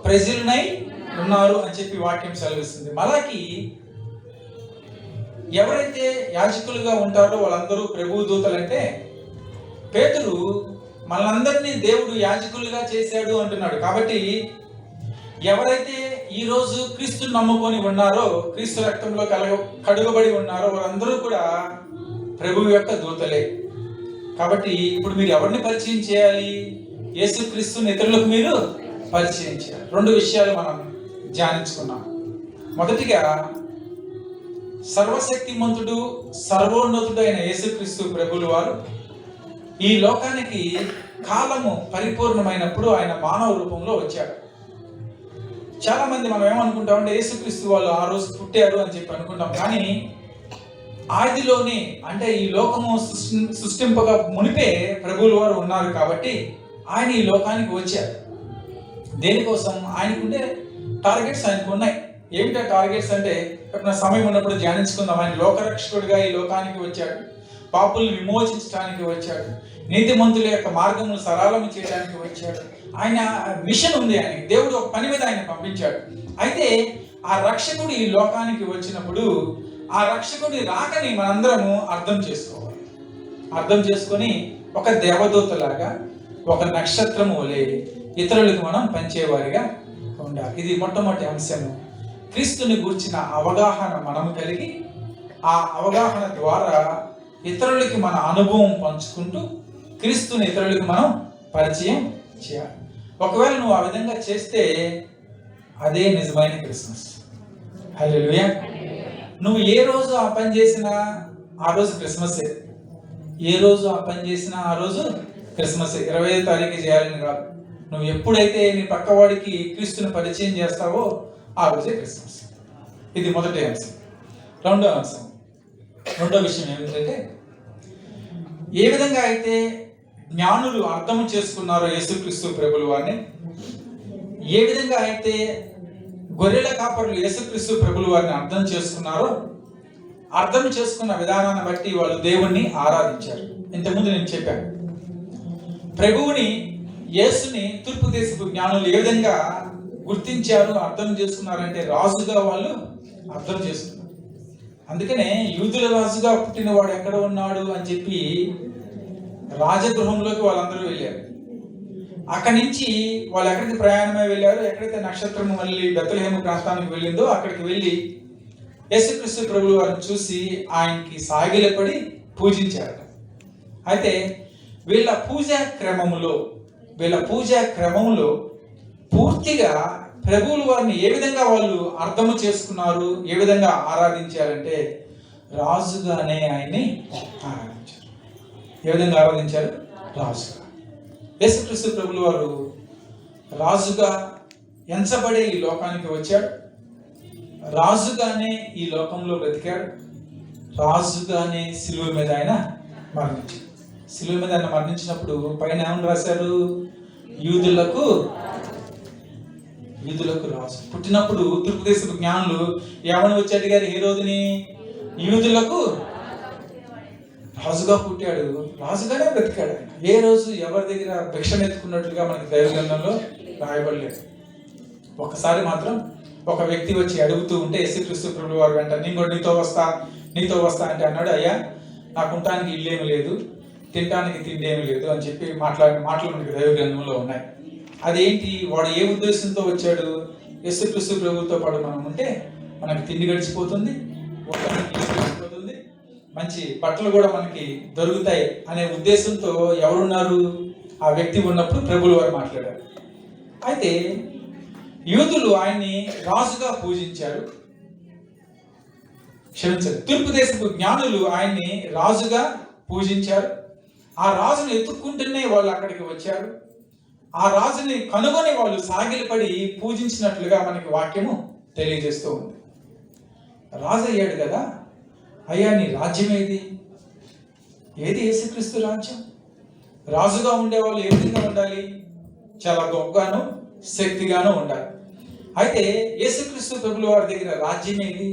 ప్రజలనై ఉన్నారు అని చెప్పి వాక్యం సెలవిస్తుంది. మలాకి ఎవరైతే యాజకులుగా ఉంటారో వాళ్ళందరూ ప్రభు దూతలంటే, పేతురు మనందరినీ దేవుడు యాజకులుగా చేశాడు అంటున్నాడు. కాబట్టి ఎవరైతే ఈ రోజు క్రీస్తుని నమ్ముకొని ఉన్నారో, క్రీస్తు రక్తంలో కడుగబడి ఉన్నారో వారందరూ కూడా ప్రభువు యొక్క దూతలే. కాబట్టి ఇప్పుడు మీరు ఎవరిని పరిచయం చేయాలి? యేసుక్రీస్తుని ఇతరులకు మీరు పరిచయం చేయాలి. 2 విషయాలు మనం ధ్యానించుకున్నాం. మొదటిగా, సర్వశక్తిమంతుడు సర్వోన్నతుడు అయిన యేసుక్రీస్తు ప్రభువుల వారు ఈ లోకానికి కాలము పరిపూర్ణమైనప్పుడు ఆయన మానవ రూపంలో వచ్చాడు. చాలా మంది మనం ఏమనుకుంటామంటే యేసుక్రీస్తు వాళ్ళు ఆ రోజు పుట్టారు అని చెప్పి అనుకుంటాం. కానీ ఆదిలోనే, అంటే ఈ లోకము సృష్టింపగా మునిపే ప్రభువుల వారు ఉన్నారు. కాబట్టి ఆయన ఈ లోకానికి వచ్చారు. దేనికోసం? ఆయనకుండే టార్గెట్స్ ఆయనకు ఉన్నాయి. ఏమిటా టార్గెట్స్ అంటే, ఎప్పుడైనా సమయం ఉన్నప్పుడు ధ్యానించుకుందాం. ఆయన లోకరక్షకుడిగా ఈ లోకానికి వచ్చాడు, పాపుల్ని విమోచించడానికి వచ్చాడు, నీతిమంతుల యొక్క మార్గమును సరళం చేయడానికి వచ్చాడు. ఆయన మిషన్ ఉంది ఆయనకి. దేవుడు ఒక పని మీద ఆయన పంపించాడు. అయితే ఆ రక్షకుడు ఈ లోకానికి వచ్చినప్పుడు ఆ రక్షకుడి రాకని మనందరము అర్థం చేసుకోవాలి. అర్థం చేసుకొని ఒక దేవదూతలాగా, ఒక నక్షత్రము వలె ఇతరులకు మనం పంచేవారిగా ఉండాలి. ఇది మొట్టమొదటి అంశము. క్రీస్తుని గూర్చిన అవగాహన మనము కలిగి, ఆ అవగాహన ద్వారా ఇతరులకి మన అనుభవం పంచుకుంటూ క్రీస్తుని ఇతరులకు మనం పరిచయం చేయాలి. ఒకవేళ నువ్వు ఆ విధంగా చేస్తే అదే నిజమైన క్రిస్మస్. హల్లెలూయా. నువ్వు ఏ రోజు ఆ పని చేసినా ఆ రోజు క్రిస్మసే. ఏ రోజు ఆ పని చేసినా ఆ రోజు క్రిస్మసే. 25వ తారీఖు చేయాలని కాదు. నువ్వు ఎప్పుడైతే నీ పక్కవాడికి క్రీస్తుని పరిచయం చేస్తావో ఆ రోజే క్రిస్మస్. ఇది మొదటి అంశం. రెండో విషయం ఏమిటంటే, ఏ విధంగా అయితే జ్ఞానులు అర్థం చేసుకున్నారో యేసుక్రీస్తు ప్రభువుల వారిని, ఏ విధంగా అయితే గొర్రెల కాపరులు యేసుక్రీస్తు ప్రభువుల వారిని అర్థం చేసుకున్నారో, అర్థం చేసుకున్న విధానాన్ని బట్టి వాళ్ళు దేవుణ్ణి ఆరాధించారు. ఇంతకుముందు నేను చెప్పాను, ప్రభువుని, యేసుని తూర్పు దేశపు జ్ఞానులు ఏ విధంగా గుర్తించారు, అర్థం చేసుకున్నారంటే రాజుగా వాళ్ళు అర్థం చేసుకున్నారు. అందుకనే యూదుల రాజుగా పుట్టినవాడు ఎక్కడ ఉన్నాడు అని చెప్పి రాజగృహంలోకి వాళ్ళందరూ వెళ్ళారు. అక్కడి నుంచి వాళ్ళు ఎక్కడికి ప్రయాణమై వెళ్ళారు, ఎక్కడైతే నక్షత్రం మళ్ళీ బెత్లెహేము ప్రాంతానికి వెళ్ళిందో అక్కడికి వెళ్ళి యేసుక్రీస్తు ప్రభువు వారిని చూసి ఆయనకి సాగిలపడి పూజించారు. అయితే వీళ్ళ పూజా క్రమములో పూర్తిగా ప్రభువుల వారిని ఏ విధంగా వాళ్ళు అర్థము చేసుకున్నారు, ఏ విధంగా ఆరాధించారంటే రాజుగానే ఆయన్ని ఆరాధించారు. ఏ విధంగా ఆరాధించారు? రాజుగా. యేసుక్రీస్తు ప్రభువుల వారు రాజుగా ఎంచబడే ఈ లోకానికి వచ్చాడు. రాజుగానే ఈ లోకంలో బ్రతికాడు. రాజుగానే సిలువ మీద ఆయన మరణించాడు. సిలువ మీద ఆయన మరణించినప్పుడు పైన ఏమని రాశారు? యూదులకు రాజు. పుట్టినప్పుడు తూర్పు దేశపు జ్ఞానులు ఏమని వచ్చి అడిగారు హేరోదుని? యూదులకు రాజుగా పుట్టాడు, రాజుగానే బ్రతికాడు. ఏ రోజు ఎవరి దగ్గర భిక్షం ఎత్తుకున్నట్లుగా మనకి దైవ గ్రంథంలో రాయబడలేదు. ఒకసారి మాత్రం ఒక వ్యక్తి వచ్చి అడుగుతూ ఉంటే యేసుక్రీస్తు ప్రభువు వారు వెంట నీతో వస్తా అంటే అన్నాడు, అయ్యా నాకు ఉండటానికి ఇల్లేమి లేదు, తినడానికి తిండి ఏమి లేదు అని చెప్పి మాటలు మనకి దైవ గ్రంథంలో ఉన్నాయి. అదేంటి? వాడు ఏ ఉద్దేశంతో వచ్చాడు? యేసుక్రీస్తు ప్రభువుతో పాటు మనం ఉంటే మనకి తిండి గడిచిపోతుంది, మంచి బట్టలు కూడా మనకి దొరుకుతాయి అనే ఉద్దేశంతో ఎవరున్నారు? ఆ వ్యక్తి ఉన్నప్పుడు ప్రభువుల వారు మాట్లాడారు. అయితే యూదులు ఆయన్ని రాజుగా పూజించారు. క్షమించారు, తూర్పు దేశపు జ్ఞానులు ఆయన్ని రాజుగా పూజించారు. ఆ రాజును ఎత్తుక్కుంటూనే వాళ్ళు అక్కడికి వచ్చారు. ఆ రాజుని కనుగొని వాళ్ళు సాగిలపడి పూజించినట్లుగా మనకి వాక్యము తెలియజేస్తూ ఉంది. రాజు అయ్యాడు కదా, అయ్యా నీ రాజ్యం ఏది? యేసుక్రీస్తు రాజ్యం. రాజుగా ఉండేవాళ్ళు ఏ విధంగా ఉండాలి? చాలా గొప్పగాను శక్తిగాను ఉండాలి. అయితే యేసుక్రీస్తు ప్రభువుల వారి దగ్గర రాజ్యం ఏది?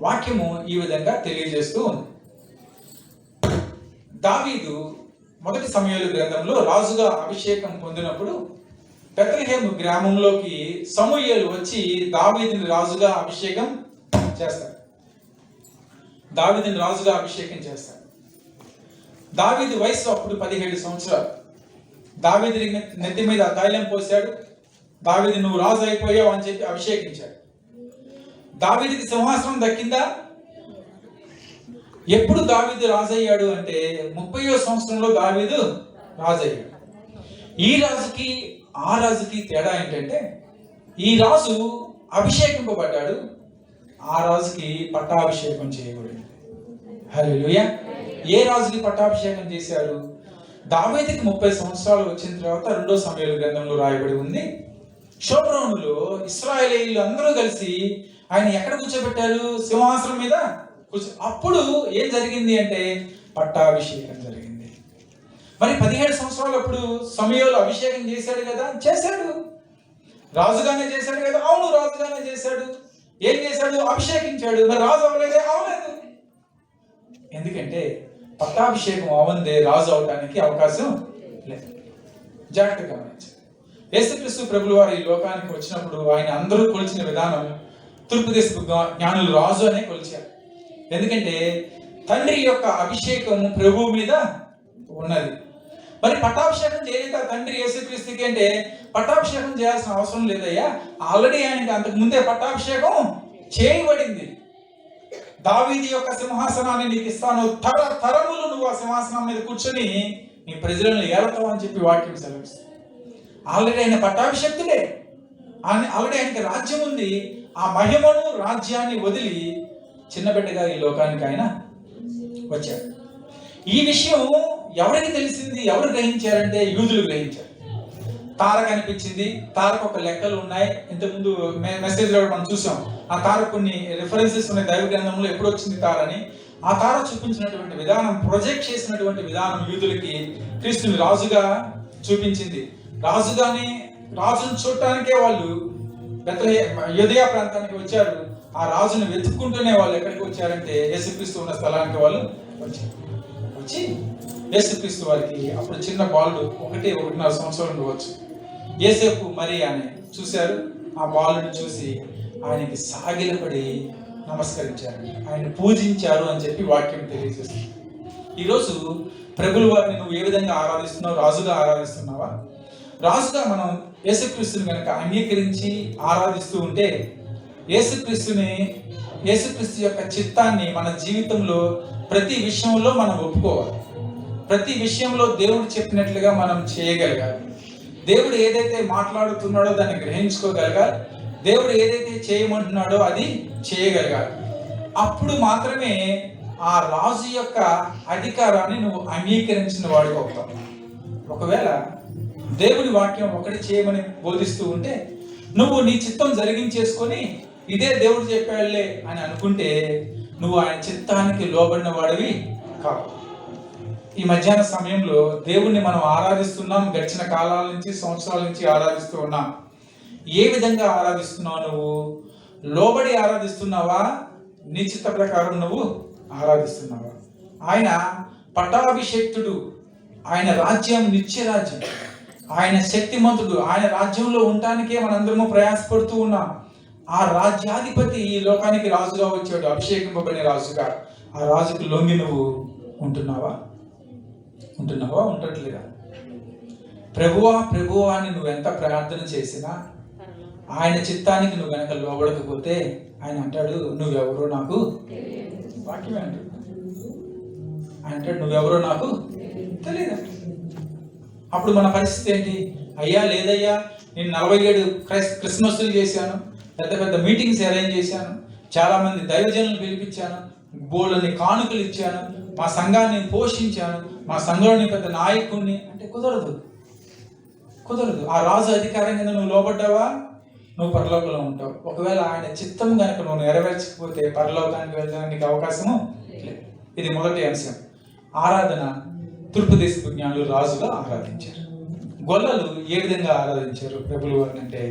వాక్యము ఈ విధంగా తెలియజేస్తూ ఉంది. దావీదు మొదటి సమూయేలు గ్రంథంలో రాజుగా అభిషేకం పొందినప్పుడు బెత్లెహేము గ్రామంలోకి సమూయేలు వచ్చి దావీదుని రాజుగా అభిషేకం చేస్తాడు. దావీదు వయసు అప్పుడు 17 సంవత్సరాలు. దావీదు నెత్తి మీద తైలం పోసాడు. దావీదు నువ్వు రాజు అయిపోయావు అని చెప్పి అభిషేకించాడు. దావీదుకి సింహాసనం దక్కిందా? ఎప్పుడు దావీదు రాజయ్యాడు అంటే 30వ సంవత్సరంలో దావీదు రాజయ్యాడు. ఈ రాజుకి ఆ రాజుకి తేడా ఏంటంటే ఈ రాజు అభిషేకింపబడ్డాడు, ఆ రాజుకి పట్టాభిషేకం చేయబడింది. హల్లెలూయా. ఏ రాజుకి పట్టాభిషేకం చేశారు? దావీదుకి 30 సంవత్సరాలు వచ్చిన తర్వాత 2వ సమూయేలు గ్రంథంలో రాయబడి ఉంది, షోమ్రోనులో ఇశ్రాయేలీయులు అందరూ కలిసి ఆయన ఎక్కడ కూర్చోబెట్టారు? సింహాసనం మీద అప్పుడు ఏం జరిగింది అంటే పట్టాభిషేకం జరిగింది. మరి 17 సంవత్సరాలు అప్పుడు సమూయేలు అభిషేకం చేశాడు కదా? చేశాడు. రాజుగానే చేశాడు కదా? అవును, రాజుగానే చేశాడు. ఏం చేశాడు? అభిషేకించాడు. మరి రాజు అవ్వలేదే? అవ్వలేదు. ఎందుకంటే పట్టాభిషేకం అవ్వందే రాజు అవడానికి అవకాశం లేదు. జాగ్రత్తగా గమనించాలి. యేసుక్రీస్తు ప్రభుల వారు ఈ లోకానికి వచ్చినప్పుడు ఆయన అందరూ కొలిచిన విధానం తూర్పు దేశపు జ్ఞానులు రాజు అనే కొలిచారు. ఎందుకంటే తండ్రి యొక్క అభిషేకం ప్రభువు మీద ఉన్నది. మరి పట్టాభిషేకం చేయలేక తండ్రి యేసుక్రీస్తుకి అంటే పట్టాభిషేకం చేయాల్సిన అవసరం లేదయ్యా, ఆల్రెడీ ఆయనకి అంతకు ముందే పట్టాభిషేకం చేయబడింది. దావీదు యొక్క సింహాసనాన్ని నీకు ఇస్తాను, తరములు నువ్వు ఆ సింహాసనం మీద కూర్చొని నీ ప్రజలను ఏలతావు అని చెప్పి వాక్యం సెలవిస్తుంది. ఆల్రెడీ ఆయన పట్టాభిషక్తుడే, ఆల్రెడీ ఆయనకి రాజ్యం ఉంది. ఆ మహిమను రాజ్యాన్ని వదిలి చిన్న బిడ్డగా ఈ లోకానికి ఆయన వచ్చాడు. ఈ విషయం ఎవరికి తెలిసింది? ఎవరు గ్రహించారంటే యూదులు గ్రహించారు. తార కనిపించింది, తారకు ఒక లెక్కలు ఉన్నాయి. ఇంతకుముందు మెసేజ్ లో మనం చూసాం. ఆ తార కొన్ని రిఫరెన్సెస్ ఉన్నాయి దైవ గ్రంథంలో, ఎప్పుడు వచ్చింది తార అని. ఆ తార చూపించినటువంటి విధానం, ప్రొజెక్ట్ చేసినటువంటి విధానం యూదులకి క్రీస్తుని రాజుగా చూపించింది. రాజును చూడటానికే వాళ్ళు యూదయ ప్రాంతానికి వచ్చారు. ఆ రాజును వెతుక్కుంటూనే వాళ్ళు ఎక్కడికి వచ్చారంటే యేసుక్రీస్తు ఉన్న స్థలానికి వాళ్ళు వచ్చి యేసుక్రీస్తు వారికి అప్పుడు చిన్న బాలుడు 1-1.5 సంవత్సరాలు ఉండవచ్చు, యేసేపు మరి అని చూశారు. ఆ బాలుని చూసి ఆయనకి సాగిలపడి నమస్కరించారు, ఆయన పూజించారు అని చెప్పి వాక్యం తెలియజేస్తుంది. ఈరోజు ప్రభుల వారిని నువ్వు ఏ విధంగా ఆరాధిస్తున్నావు? రాజుగా ఆరాధిస్తున్నావా? రాజుగా మనం యేసుక్రీస్తుని కనుక అంగీకరించి ఆరాధిస్తూ ఉంటే యేసుక్రీస్తు యొక్క చిత్తాన్ని మన జీవితంలో ప్రతి విషయంలో మనం ఒప్పుకోవాలి. ప్రతి విషయంలో దేవుడు చెప్పినట్లుగా మనం చేయగలగాలి. దేవుడు ఏదైతే మాట్లాడుతున్నాడో దాన్ని గ్రహించుకోగలగాలి. దేవుడు ఏదైతే చేయమంటున్నాడో అది చేయగలగాలి. అప్పుడు మాత్రమే ఆ రాజు యొక్క అధికారాన్ని నువ్వు అంగీకరించిన వాడిగా అవుతావు. ఒకవేళ దేవుడి వాక్యం ఒకటి చేయమని బోధిస్తూ ఉంటే నువ్వు నీ చిత్తం జరిగించేసుకొని ఇదే దేవుడు చెప్పాడులే అని అనుకుంటే నువ్వు ఆయన చిత్తానికి లోబడిన వాడివి కావు. ఈ మధ్యాహ్న సమయంలో దేవుణ్ణి మనం ఆరాధిస్తున్నాం. గడిచిన కాలాల నుంచి, సంవత్సరాల నుంచి ఆరాధిస్తూ ఉన్నాం. ఏ విధంగా ఆరాధిస్తున్నావు? నువ్వు లోబడి ఆరాధిస్తున్నావా? నీ చిత్త ప్రకారం నువ్వు ఆరాధిస్తున్నావా? ఆయన పట్టాభిషేక్తుడు, ఆయన రాజ్యం నిత్య రాజ్యం, ఆయన శక్తిమంతుడు. ఆయన రాజ్యంలో ఉండటానికే మనందరము ప్రయాసపడుతూ ఉన్నాం. ఆ రాజ్యాధిపతి ఈ లోకానికి రాజుగా వచ్చాడు, అభిషేకింపబడిన రాజుగా. ఆ రాజుకు లొంగి నువ్వు ఉంటున్నావా? ఉండట్లేదా? ప్రభువా ప్రభువా అని నువ్వు ఎంత ప్రార్థన చేసినా ఆయన చిత్తానికి నువ్వు గనక లోబడకపోతే ఆయన అంటాడు, నువ్వెవరో నాకు వాక్యమే అంటాడు. ఆయన అంటాడు, నువ్వెవరో నాకు తెలియదు. అప్పుడు మన పరిస్థితి ఏంటి? అయ్యా లేదయ్యా, నేను 47 క్రిస్మస్లు చేశాను, పెద్ద పెద్ద మీటింగ్స్ అరేంజ్ చేశాను, చాలా మంది దైవజనులను పిలిపించాను, బోళ్ళని కానుకలు ఇచ్చాను, మా సంఘాన్ని పోషించాను, మా సంఘంలోని పెద్ద నాయకుడిని అంటే కుదరదు. ఆ రాజు అధికారం కింద నువ్వు లోబడ్డావా, నువ్వు పరలోకంలో ఉంటావు. ఒకవేళ ఆయన చిత్తం కనుక నువ్వు నెరవేర్చకపోతే పరలోకానికి వెళ్ళడానికి అవకాశము లేదు. ఇది మొదటి అంశం. ఆరాధన. తూర్పు దేశపు జ్ఞానులు రాజుగా ఆరాధించారు. గొల్లలు ఏ విధంగా ఆరాధించారు ప్రభుల వారిని అంటే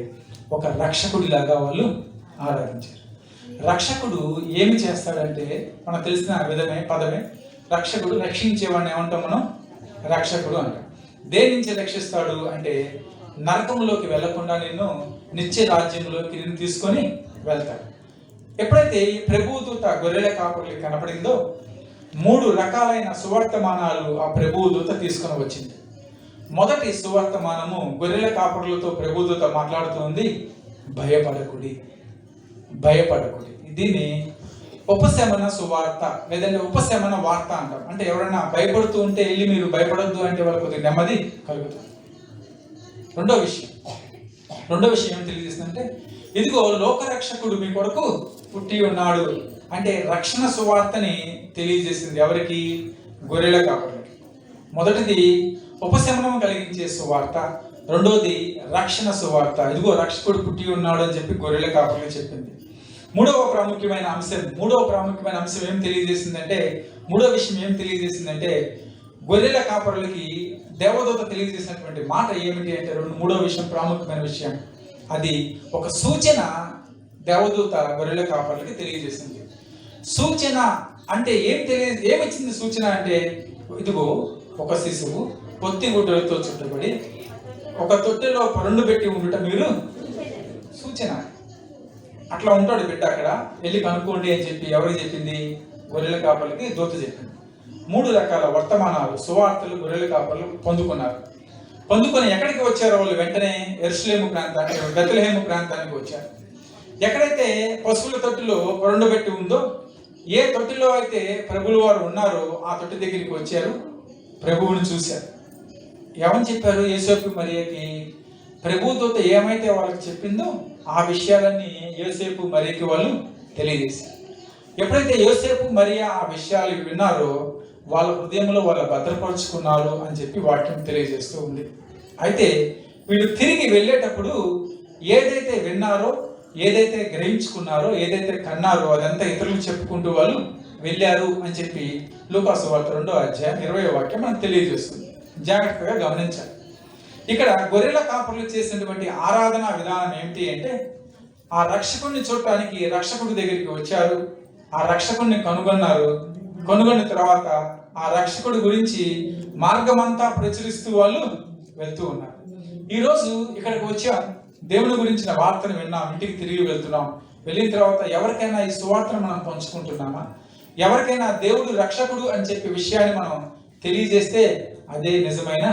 ఒక రక్షకుడిలాగా వాళ్ళు ఆరాధించారు. రక్షకుడు ఏమి చేస్తాడంటే మనకు తెలిసిన పదమే రక్షకుడు. రక్షించేవాడిని ఏమంటాం మనం? రక్షకుడు అంటాం. దేని నుంచి రక్షిస్తాడు అంటే నరకంలోకి వెళ్లకుండా నిన్ను నిత్య రాజ్యంలోకి నిన్ను తీసుకొని వెళ్తాడు. ఎప్పుడైతే ఈ ప్రభువు దూత గొర్రెల కాపరికి కనపడిందో 3 రకాలైన సువర్తమానాలు ఆ ప్రభువు దూత తీసుకొని వచ్చింది. మొదటి సువర్తమానము గొర్రెల కాపరులతో ప్రభుదూత మాట్లాడుతుంది, భయపడకుడి, భయపడకుడి. దీన్ని ఉపశమన సువార్త లేదంటే ఉపశమన వార్త అంటాం. అంటే ఎవరైనా భయపడుతూ ఉంటే వెళ్ళి మీరు భయపడొద్దు అంటే వాళ్ళకి కొద్దిగా నెమ్మది కలుగుతుంది. రెండో విషయం ఏం తెలియజేస్తుందంటే, ఇదిగో లోకరక్షకుడు మీ కొరకు పుట్టి ఉన్నాడు అంటే రక్షణ సువార్తని తెలియజేసింది. ఎవరికి? గొర్రెల కాపరులకి. మొదటిది ఉపశమనం కలిగించే సువార్త, రెండోది రక్షణ సువార్త. ఇదిగో రక్షకుడు పుట్టి ఉన్నాడు అని చెప్పి గొర్రెల కాపరులు చెప్పింది. మూడవ ప్రాముఖ్యమైన అంశం ఏం తెలియజేసిందంటే, మూడో విషయం ఏం తెలియజేసిందంటే, గొర్రెల కాపరులకి దేవదూత తెలియజేసినటువంటి మాట ఏమిటి అంటే, మూడో విషయం, ప్రాముఖ్యమైన విషయం, అది ఒక సూచన దేవదూత గొర్రెల కాపరులకి తెలియజేసింది. సూచన అంటే ఏమిచ్చింది సూచన అంటే, ఇదిగో ఒక శిశువు పొత్తి గుడ్డలతో చుట్టబడి ఒక తొట్టెలో పరుండు పెట్టి ఉండటం మీరు సూచన. అట్లా ఉంటాడు బిడ్డ, అక్కడ వెళ్ళి కనుక్కోండి అని చెప్పి ఎవరికి చెప్పింది? గొర్రెల కాపర్లకి దూత చెప్పింది. 3 రకాల వర్తమానాలు, సువార్తలు గొర్రెల కాపర్లు పొందుకొని ఎక్కడికి వచ్చారో వాళ్ళు వెంటనే యెరూషలేము ప్రాంతానికి, బెత్లెహేము ప్రాంతానికి వచ్చారు. ఎక్కడైతే పశువుల తొట్టిలో పరుండు పెట్టి ఉందో, ఏ తొట్టిలో అయితే ప్రభువుల వారు ఉన్నారో ఆ తొట్టి దగ్గరికి వచ్చారు, ప్రభువుని చూశారు. ఏమని చెప్పారు? యోసేపు మరియకి ప్రభుదూత ఏమైతే వాళ్ళకి చెప్పిందో ఆ విషయాలన్నీ యోసేపు మరియకి వాళ్ళు తెలియజేశారు. ఎప్పుడైతే యోసేపు మరియా ఆ విషయాలు విన్నారో వాళ్ళ హృదయంలో వాళ్ళు భద్రపరుచుకున్నారు అని చెప్పి వాక్యం తెలియజేస్తూ ఉంది. అయితే వీళ్ళు తిరిగి వెళ్ళేటప్పుడు ఏదైతే విన్నారో, ఏదైతే గ్రహించుకున్నారో, ఏదైతే కన్నారో అదంతా ఇతరులకు చెప్పుకుంటూ వాళ్ళు వెళ్ళారు అని చెప్పి లూకా సువార్త 2వ అధ్యాయం 20వ వాక్యం మనకు తెలియజేస్తుంది. జాగ్రత్తగా గమనించాలి. ఇక్కడ గొర్రెల కాపరులు చేసినటువంటి ఆరాధన విధానం ఏమిటి అంటే, ఆ రక్షకుడిని చూడటానికి రక్షకుడి దగ్గరికి వచ్చారు, ఆ రక్షకుడిని కనుగొన్నారు. కనుగొన్న తర్వాత ఆ రక్షకుడి గురించి మార్గమంతా ప్రచురిస్తూ వాళ్ళు వెళ్తూ ఉన్నారు. ఈరోజు ఇక్కడికి వచ్చాం, దేవుని గురించిన వార్తను విన్నాం, ఇంటికి తిరిగి వెళ్తున్నాం. వెళ్ళిన తర్వాత ఎవరికైనా ఈ సువార్తను మనం పంచుకుంటున్నామా? ఎవరికైనా దేవుడు రక్షకుడు అని చెప్పే విషయాన్ని మనం తెలియజేస్తే అదే నిజమైన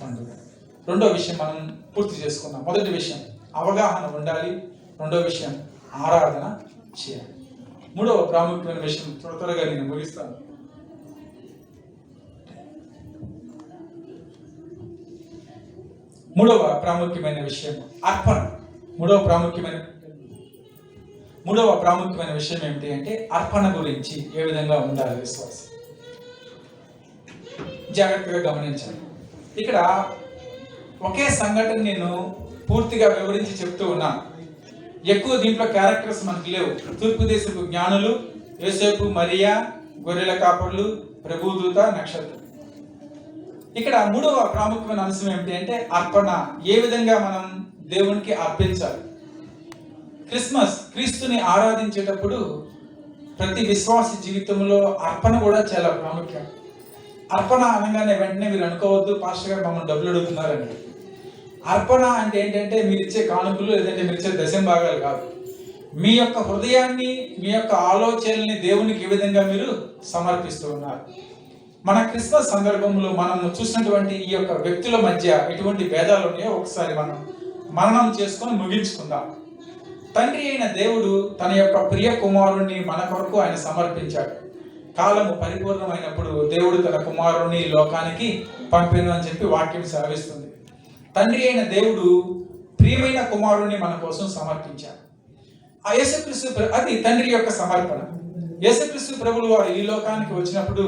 పండుగ. రెండో విషయం మనం పూర్తి చేసుకున్నాం. మొదటి విషయం అవగాహన ఉండాలి, రెండో విషయం ఆరాధన చేయాలి. మూడవ ప్రాముఖ్యమైన విషయం త్వరగా నేను ముగిస్తాను. మూడవ ప్రాముఖ్యమైన విషయం అర్పణ. మూడవ ప్రాముఖ్యమైన విషయం ఏమిటి అంటే, అర్పణ గురించి ఏ విధంగా ఉండాలి విశ్వాసం. జాగ్రత్తగా గమనించాలి. ఇక్కడ ఒకే సంఘటన నేను పూర్తిగా వివరించి చెప్తూ ఉన్నాను. ఎక్కువ దీంట్లో క్యారెక్టర్స్ మనకు లేవు. తూర్పు దేశపు జ్ఞానులు, యోసేపు మరియా, గొర్రెల కాపరులు, ప్రభుదూత, నక్షత్రం. ఇక్కడ మూడవ ప్రాముఖ్యమైన అంశం ఏమిటి అంటే అర్పణ. ఏ విధంగా మనం దేవునికి అర్పించాలి. క్రీస్తుని ఆరాధించేటప్పుడు ప్రతి విశ్వాస జీవితంలో అర్పణ కూడా చాలా ప్రాముఖ్యం. అర్పణ అనగానే వెంటనే మీరు అనుకోవద్దు, పాస్టర్ గారు మమ్మల్ని డబ్బులు అడుగుతున్నారండి. అర్పణ అంటే ఏంటంటే మీరు ఇచ్చే కానుకలు లేదంటే మీరు ఇచ్చే దశంభాగాలు కాదు. మీ యొక్క హృదయాన్ని, మీ యొక్క ఆలోచనల్ని దేవునికి ఏ విధంగా మీరు సమర్పిస్తూ ఉన్నారు. మన క్రిస్మస్ సందర్భంలో మనం చూసినటువంటి ఈ యొక్క వ్యక్తుల మధ్య ఎటువంటి భేదాలు ఉన్నాయో ఒకసారి మనం మననం చేసుకొని ముగించుకుందాం. తండ్రి అయిన దేవుడు తన యొక్క ప్రియ కుమారుణ్ణి మన కొరకు ఆయన సమర్పించాడు. కాలము పరిపూర్ణమైనప్పుడు దేవుడు తన కుమారుణ్ణి లోకానికి పంపెను అని చెప్పి వాక్యం సెలవిస్తుంది. తండ్రి అయిన దేవుడు ప్రియమైన కుమారుణ్ణి మన కోసం సమర్పించాడు. ఆ యేసుక్రీస్తు అది తండ్రి యొక్క సమర్పణ. యేసుక్రీస్తు ప్రభువు వారు ఈ లోకానికి వచ్చినప్పుడు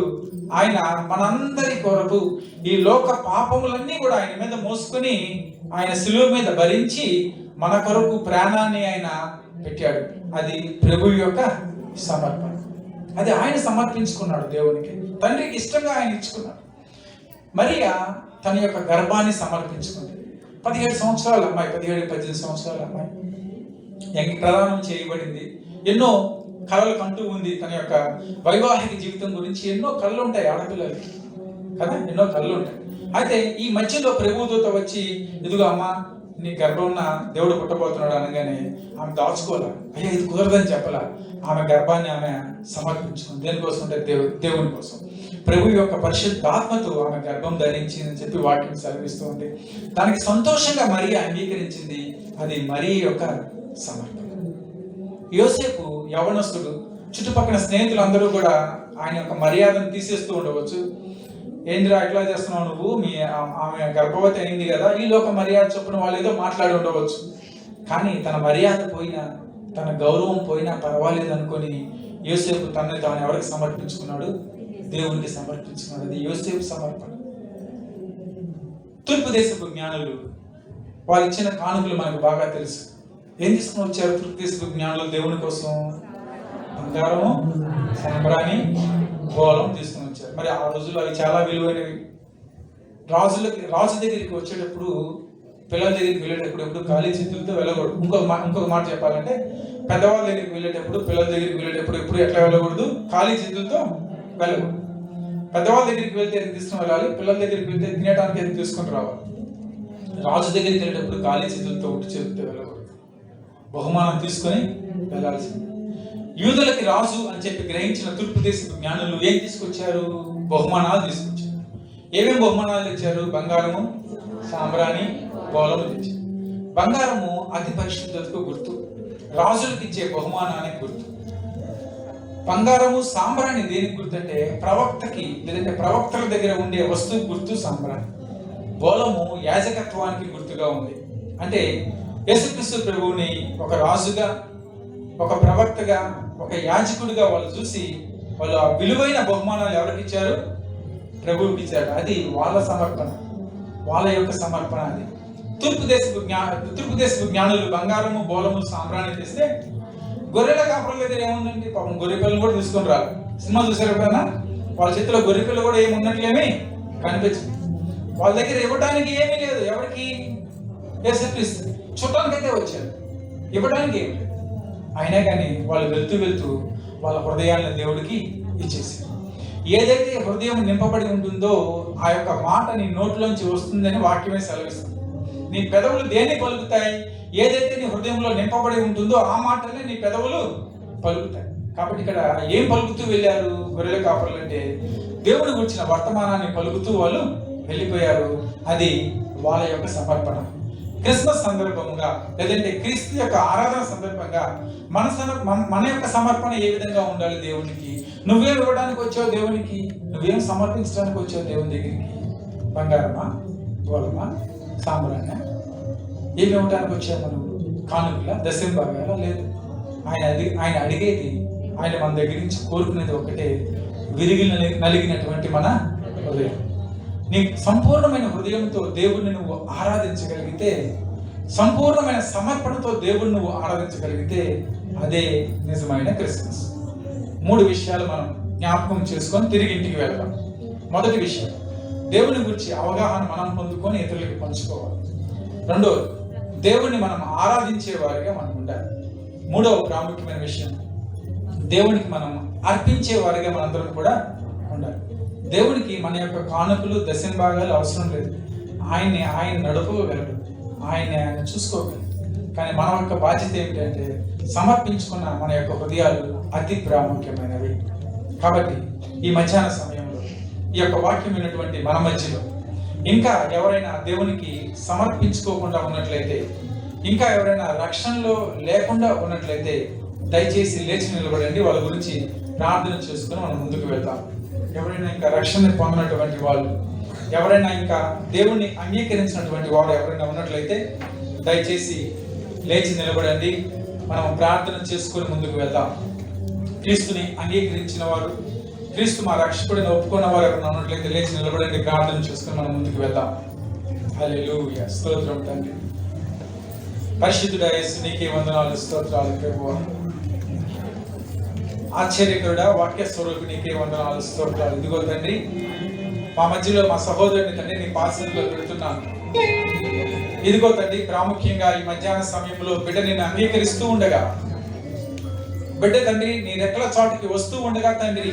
ఆయన మనందరి కొరకు ఈ లోక పాపములన్నీ కూడా ఆయన మీద మోసుకొని ఆయన శిలువ మీద భరించి మన కొరకు ప్రాణాన్ని ఆయన పెట్టాడు. అది ప్రభువు యొక్క సమర్పణ. అది ఆయన సమర్పించుకున్నాడు దేవునికి. తండ్రికి ఇష్టంగా ఆయన ఇచ్చుకున్నాడు. మరియా తన యొక్క గర్భాన్ని సమర్పించుకుంది. 17 సంవత్సరాల అమ్మాయి, 17-18 సంవత్సరాల అమ్మాయి ప్రదానం చేయబడింది. ఎన్నో కళలు కంటూ ఉంది. తన యొక్క వైవాహిక జీవితం గురించి ఎన్నో కళ్ళు ఉంటాయి ఆడపిల్లలకి కదా, ఎన్నో కళ్ళు ఉంటాయి. అయితే ఈ మధ్యలో ప్రభుదూత వచ్చి, ఇదిగో అమ్మ నీ గర్భంన దేవుడు పుట్టబోతున్నాడు అనగానే ఆమె దాచుకోలే. అయ్యా ఇది కుదరదని చెప్పలా. ఆమె గర్భాన్ని ఆమె సమర్పించుకుంది. దేనికోసం అంటే దేవుని కోసం. ప్రభు యొక్క పరిశుద్ధాత్మతో ఆమె గర్భం ధరించిందని చెప్పి వాక్యం సెలవిస్తూ ఉంది. దానికి సంతోషంగా మరియ అంగీకరించింది. అది మరియ యొక్క సమర్పణ. యోసేపు యవనస్తుడు, చుట్టుపక్కల స్నేహితులు అందరూ కూడా ఆయన యొక్క మర్యాదను తీసేస్తూ ఉండవచ్చు. ఏంద్రా ఎట్లా చేస్తున్నావు నువ్వు, ఆమె గర్భవతి అయింది కదా, ఈ లోక మర్యాద చొప్పున వాళ్ళు ఏదో మాట్లాడి ఉండవచ్చు. కానీ తన మర్యాద పోయినా, తన గౌరవం పోయినా పర్వాలేదు అనుకొని యోసేపు తనని తాను ఎవరికి సమర్పించుకున్నాడు? దేవునికి సమర్పించుకున్నాడు. అది యోసేపు సమర్పణ. తూర్పు దేశపు జ్ఞానులు వారు ఇచ్చిన కానుకలు మనకు బాగా తెలుసు. ఏం తీసుకుని వచ్చారు తూర్పు దేశపు జ్ఞానులు దేవుని కోసం? బంగారము, సాంబ్రాణి, గోళం తీసుకుని వచ్చారు. మరి ఆ రోజుల్లో అవి చాలా విలువైనవి. రాజు దగ్గరికి వచ్చేటప్పుడు, పిల్లల దగ్గరికి వెళ్ళేటప్పుడు ఎప్పుడు ఖాళీ చేతులతో వెళ్ళకూడదు. ఇంకొక మాట చెప్పాలంటే, పెద్దవాళ్ళ దగ్గరికి వెళ్ళేటప్పుడు, పిల్లల దగ్గరికి వెళ్ళేటప్పుడు ఎప్పుడు ఎట్లా వెళ్ళకూడదు? ఖాళీ చేతులతో వెళ్ళకూడదు. పెద్దవాళ్ళ దగ్గరికి వెళ్తే ఏది తీసుకుని వెళ్ళాలి, పిల్లల దగ్గరికి వెళ్తే తినడానికి ఏది తీసుకుని రావాలి. రాజు దగ్గరికి వెళ్ళేటప్పుడు ఖాళీ చేతులతో, ఉట్టి చేతులతో వెళ్ళకూడదు. బహుమానం తీసుకొని వెళ్ళాల్సింది. యూదులకి రాజు అని చెప్పి గ్రహించిన తూర్పు దేశపు జ్ఞానులు ఏం తీసుకొచ్చారు? బహుమానాలు తీసుకొచ్చారు. ఏమేమి బహుమానాలు తెచ్చారు? బంగారము, సాంబ్రాణి, గోళము తెచ్చారు. బంగారము అతి పరిశుద్ధతకు గుర్తు, రాజులకు ఇచ్చే బహుమానానికి గుర్తు. బంగారము, సాంబ్రాణి దేనికి గుర్తు అంటే ప్రవక్తకి, లేదంటే ప్రవక్తల దగ్గర ఉండే వస్తువు గుర్తు సాంబ్రాణి. గోళము యాజకత్వానికి గుర్తుగా ఉంది. అంటే యేసుక్రీస్తు ప్రభువుని ఒక రాజుగా, ఒక ప్రవక్తగా, ఒక యాజకుడిగా వాళ్ళు చూసి వాళ్ళు ఆ విలువైన బహుమానాలు ఎవరికి ఇచ్చారు? ప్రభువుకి ఇచ్చారు. అది వాళ్ళ సమర్పణ, వాళ్ళ యొక్క సమర్పణ. అది తూర్పు దేశపు జ్ఞానులు బంగారము, బోళము, సాంబ్రాణి తెస్తే గొర్రెల కాపుల దగ్గర ఏముందండి? పాపం గొర్రె పిల్లలు కూడా తీసుకొని రాలి. సినిమా చూసారు ఎప్పుడైనా? వాళ్ళ చేతిలో గొర్రె పిల్లలు కూడా ఏమి ఉన్నట్లేమి కనిపించింది. వాళ్ళ దగ్గర ఇవ్వడానికి ఏమీ లేదు. ఎవరికి? యేసుక్రీస్తు. చుట్టానికైతే వచ్చారు, ఇవ్వడానికి ఏమి లేదు. అయినా కానీ వాళ్ళు వెళ్తూ వాళ్ళ హృదయాలను దేవుడికి ఇచ్చేసారు. ఏదైతే హృదయం నింపబడి ఉంటుందో ఆ యొక్క మాట నీ నోట్లోంచి వస్తుందని వాక్యమే సెలవిస్తుంది. నీ పెదవులు దేన్ని పలుకుతాయి? ఏదైతే నీ హృదయంలో నింపబడి ఉంటుందో ఆ మాటలే నీ పెదవులు పలుకుతాయి. కాబట్టి ఇక్కడ ఏం పలుకుతూ వెళ్ళారు గొర్రెల కాపరులు అంటే? దేవుని గురించిన వర్తమానాన్ని పలుకుతూ వాళ్ళు వెళ్ళిపోయారు. అది వాళ్ళ యొక్క సమర్పణ. క్రిస్మస్ సందర్భంగా, లేదంటే క్రీస్తు యొక్క ఆరాధన సందర్భంగా మన యొక్క సమర్పణ ఏ విధంగా ఉండాలి దేవునికి? నువ్వేం ఇవ్వడానికి వచ్చావు దేవునికి? నువ్వేం సమర్పించడానికి వచ్చావు దేవుని దగ్గరికి? బంగారమా, గోళమా, సాంబ్రాణ్య? ఏమి ఇవ్వడానికి వచ్చావు మనం? కానుకల, దశంభాగాల? లేదు. ఆయన అడిగేది, ఆయన మన దగ్గర నుంచి కోరుకునేది ఒకటే, విరిగి నలిగినటువంటి మన హృదయం. నీ సంపూర్ణమైన హృదయంతో దేవుణ్ణి నువ్వు ఆరాధించగలిగితే, సంపూర్ణమైన సమర్పణతో దేవుణ్ణి నువ్వు ఆరాధించగలిగితే అదే నిజమైన క్రిస్మస్. 3 విషయాలు మనం జ్ఞాపకం చేసుకొని తిరిగి ఇంటికి వెళ్దాం. మొదటి విషయం, దేవుని గురించి అవగాహన మనం పొందుకొని ఇతరులకు పంచుకోవాలి. రెండోది, దేవుణ్ణి మనం ఆరాధించే వారిగా మనం ఉండాలి. మూడవ ప్రాముఖ్యమైన విషయం, దేవునికి మనం అర్పించే వారిగా మనందరం కూడా ఉండాలి. దేవునికి మన యొక్క కానుకలు, దశంభాగాలు అవసరం లేదు. ఆయన నడుపుకోగలడు, ఆయన చూసుకోగలడు. కానీ మన యొక్క బాధ్యత ఏమిటంటే సమర్పించుకున్న మన యొక్క హృదయాలు అతి ప్రాముఖ్యమైనవి. కాబట్టి ఈ మధ్యాహ్న సమయంలో ఈ యొక్క వాక్యం విన్నటువంటి మన మధ్యలో ఇంకా ఎవరైనా దేవునికి సమర్పించుకోకుండా ఉన్నట్లయితే, ఇంకా ఎవరైనా రక్షణలో లేకుండా ఉన్నట్లయితే దయచేసి లేచి నిలబడండి. వాళ్ళ గురించి ప్రార్థన చేసుకుని మనం ముందుకు వెళ్తాం. ఎవరైనా ఇంకా రక్షణ పొందినటువంటి వాళ్ళు, ఎవరైనా ఇంకా దేవుణ్ణి అంగీకరించినటువంటి వారు ఎవరైనా ఉన్నట్లయితే దయచేసి లేచి నిలబడండి. మనం ప్రార్థన చేసుకుని ముందుకు వెళ్దాం. క్రీస్తుని అంగీకరించిన వారు, క్రీస్తు మా రక్షకుడిని ఒప్పుకున్న వారు ఎవరైనా ఉన్నట్లయితే లేచి నిలబడండి. ప్రార్థన చేసుకుని మనం ముందుకు వెళ్దాం. హల్లెలూయా. స్తోత్రం తండ్రి. పరిశుద్ధుడా యేసు నీకే వందనాలు, స్తోత్రాలు ప్రభువా. ఆశ్చర్యకరుడా, వాక్య స్వరూపి నీకే వందనాలు, స్తోత్రాలు. ఇదిగో తండ్రి, మా మధ్యలో మా సహోదరుని తండ్రి నీ పాసనలో పెడుతున్నాను. ఇదిగో తండ్రి, ప్రాముఖ్యంగా ఈ మధ్యాహ్న సమయంలో బిడ్డ నిన్ను అంగీకరిస్తూ ఉండగా, బిడ్డ తండ్రి నీ రెక్కల చాటుకి వస్తూ ఉండగా తండ్రి,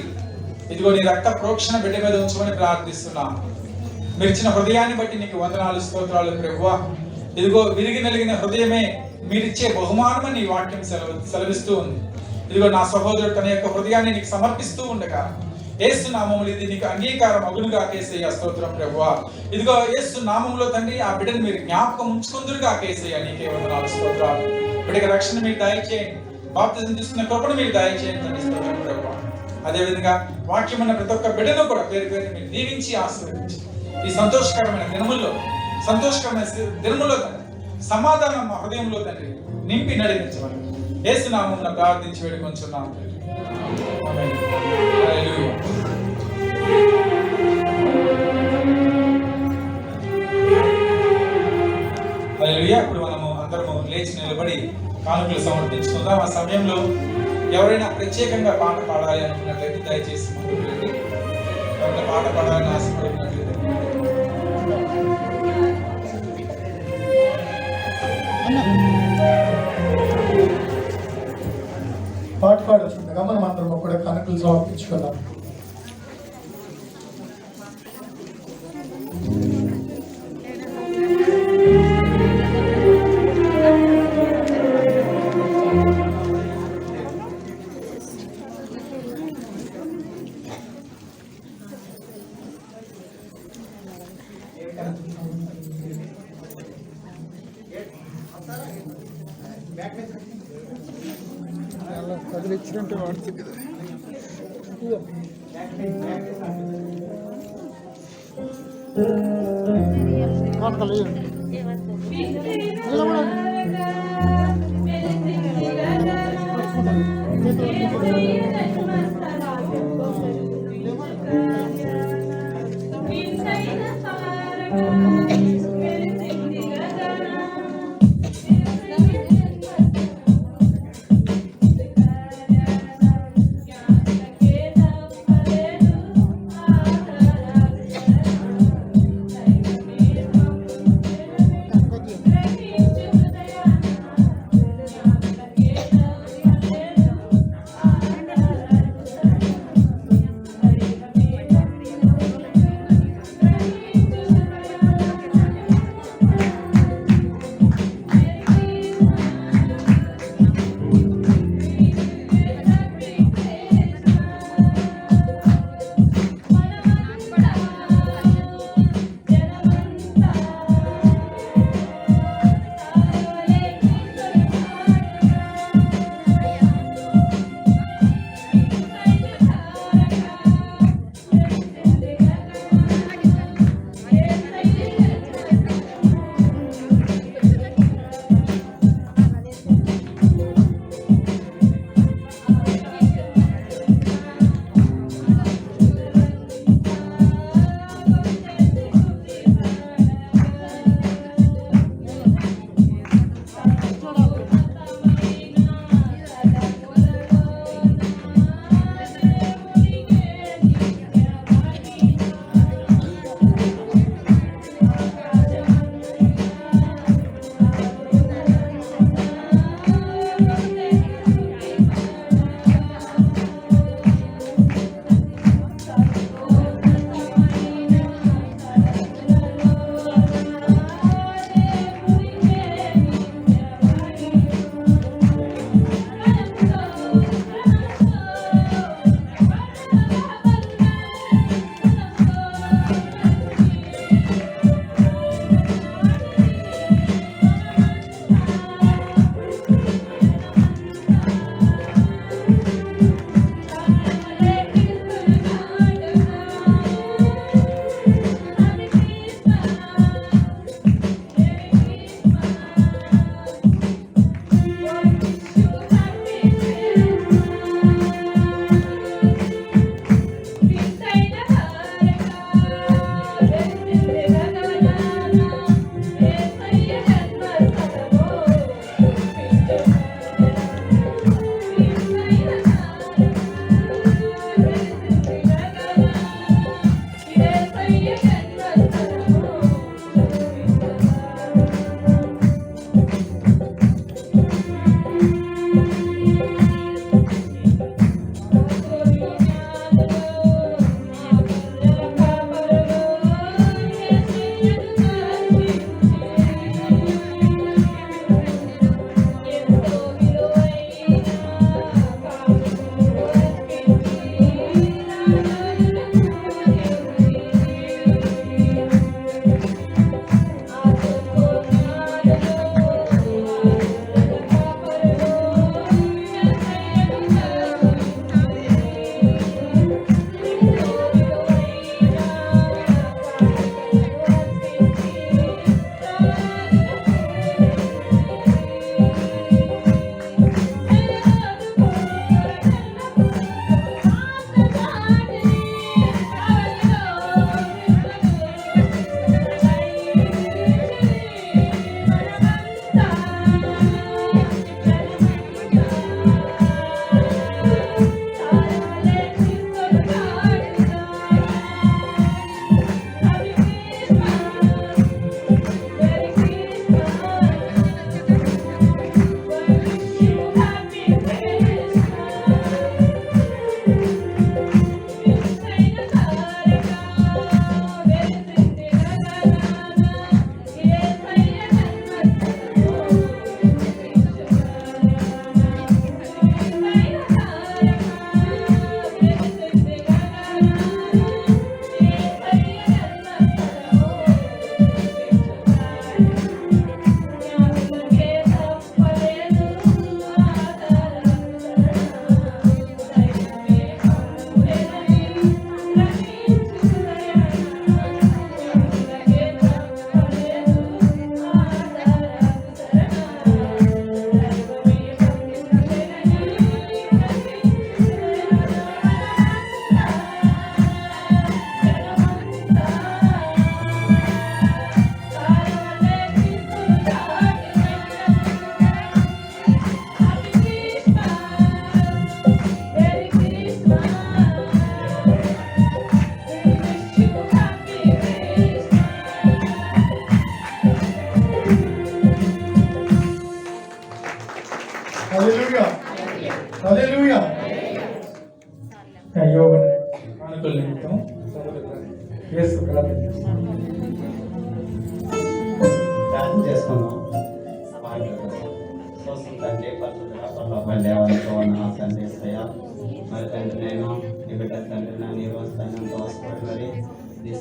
ఇదిగో నీ రక్త ప్రోక్షణ బిడ్డ మీద ఉంచమని ప్రార్థిస్తున్నాను. మీరు ఇచ్చిన హృదయాన్ని బట్టి నీకు వందనాలు, స్తోత్రాలు ప్రభువా. ఇదిగో విరిగి నలిగిన హృదయమే మీరిచ్చే బహుమానమని నీ వాక్యం సెలవిస్తూ ఉంది. ఇదిగో నా సహోదరుడు తన యొక్క హృదయాన్ని నీకు సమర్పిస్తూ ఉండగా యేసు నామములో ఇది నీకు అంగీకారం అగునుగా కేసయ్య. స్తోత్రం ప్రభువా. ఇదిగో యేసు నామములో తండ్రి ఆ బిడ్డను మీరు జ్ఞాపకం ఉంచుకుందురుగా కేసయ్య. నీకే వందనాలు స్తోత్రాలు. బిడ్డకి రక్షణ మీరు దయచేయండి, బాప్తిజం తీసుకున్న కృపను మీరు దయచేయండి తండ్రి. స్తోత్రం ప్రభువా. అదేవిధంగా వాక్యం ఉన్న ప్రతి ఒక్క బిడ్డను కూడా పేరు పేరు మీరు దీవించి ఆశీర్వదించి ఈ సంతోషకరమైన దినముల్లో తండ్రి సమాధానం మా హృదయంలో తండ్రి నింపి నడిపించమని యేసు నామమున ప్రార్థించి వేడుకొంచున్నాము తండ్రి. ఆమేన్. హల్లెలూయా. హల్లెలూయా. ఇప్పుడు మనము అందరము లేచి నిలబడి కానుకలు సమర్పించుకుందాం. ఆ సమయంలో ఎవరైనా ప్రత్యేకంగా పాట పాడాలి అనుకున్నట్లయితే దయచేసి ముందుకు రండి. ఎవరైనా పాట పాడాలని ఆశపడినట్లయితే పాట పాడుతుండగా మనం అందరం కూడా కానుకలు సమర్పించుకుందాం. కదిలిచ్చినట్టు వాడుతుంది కదా. Thank you.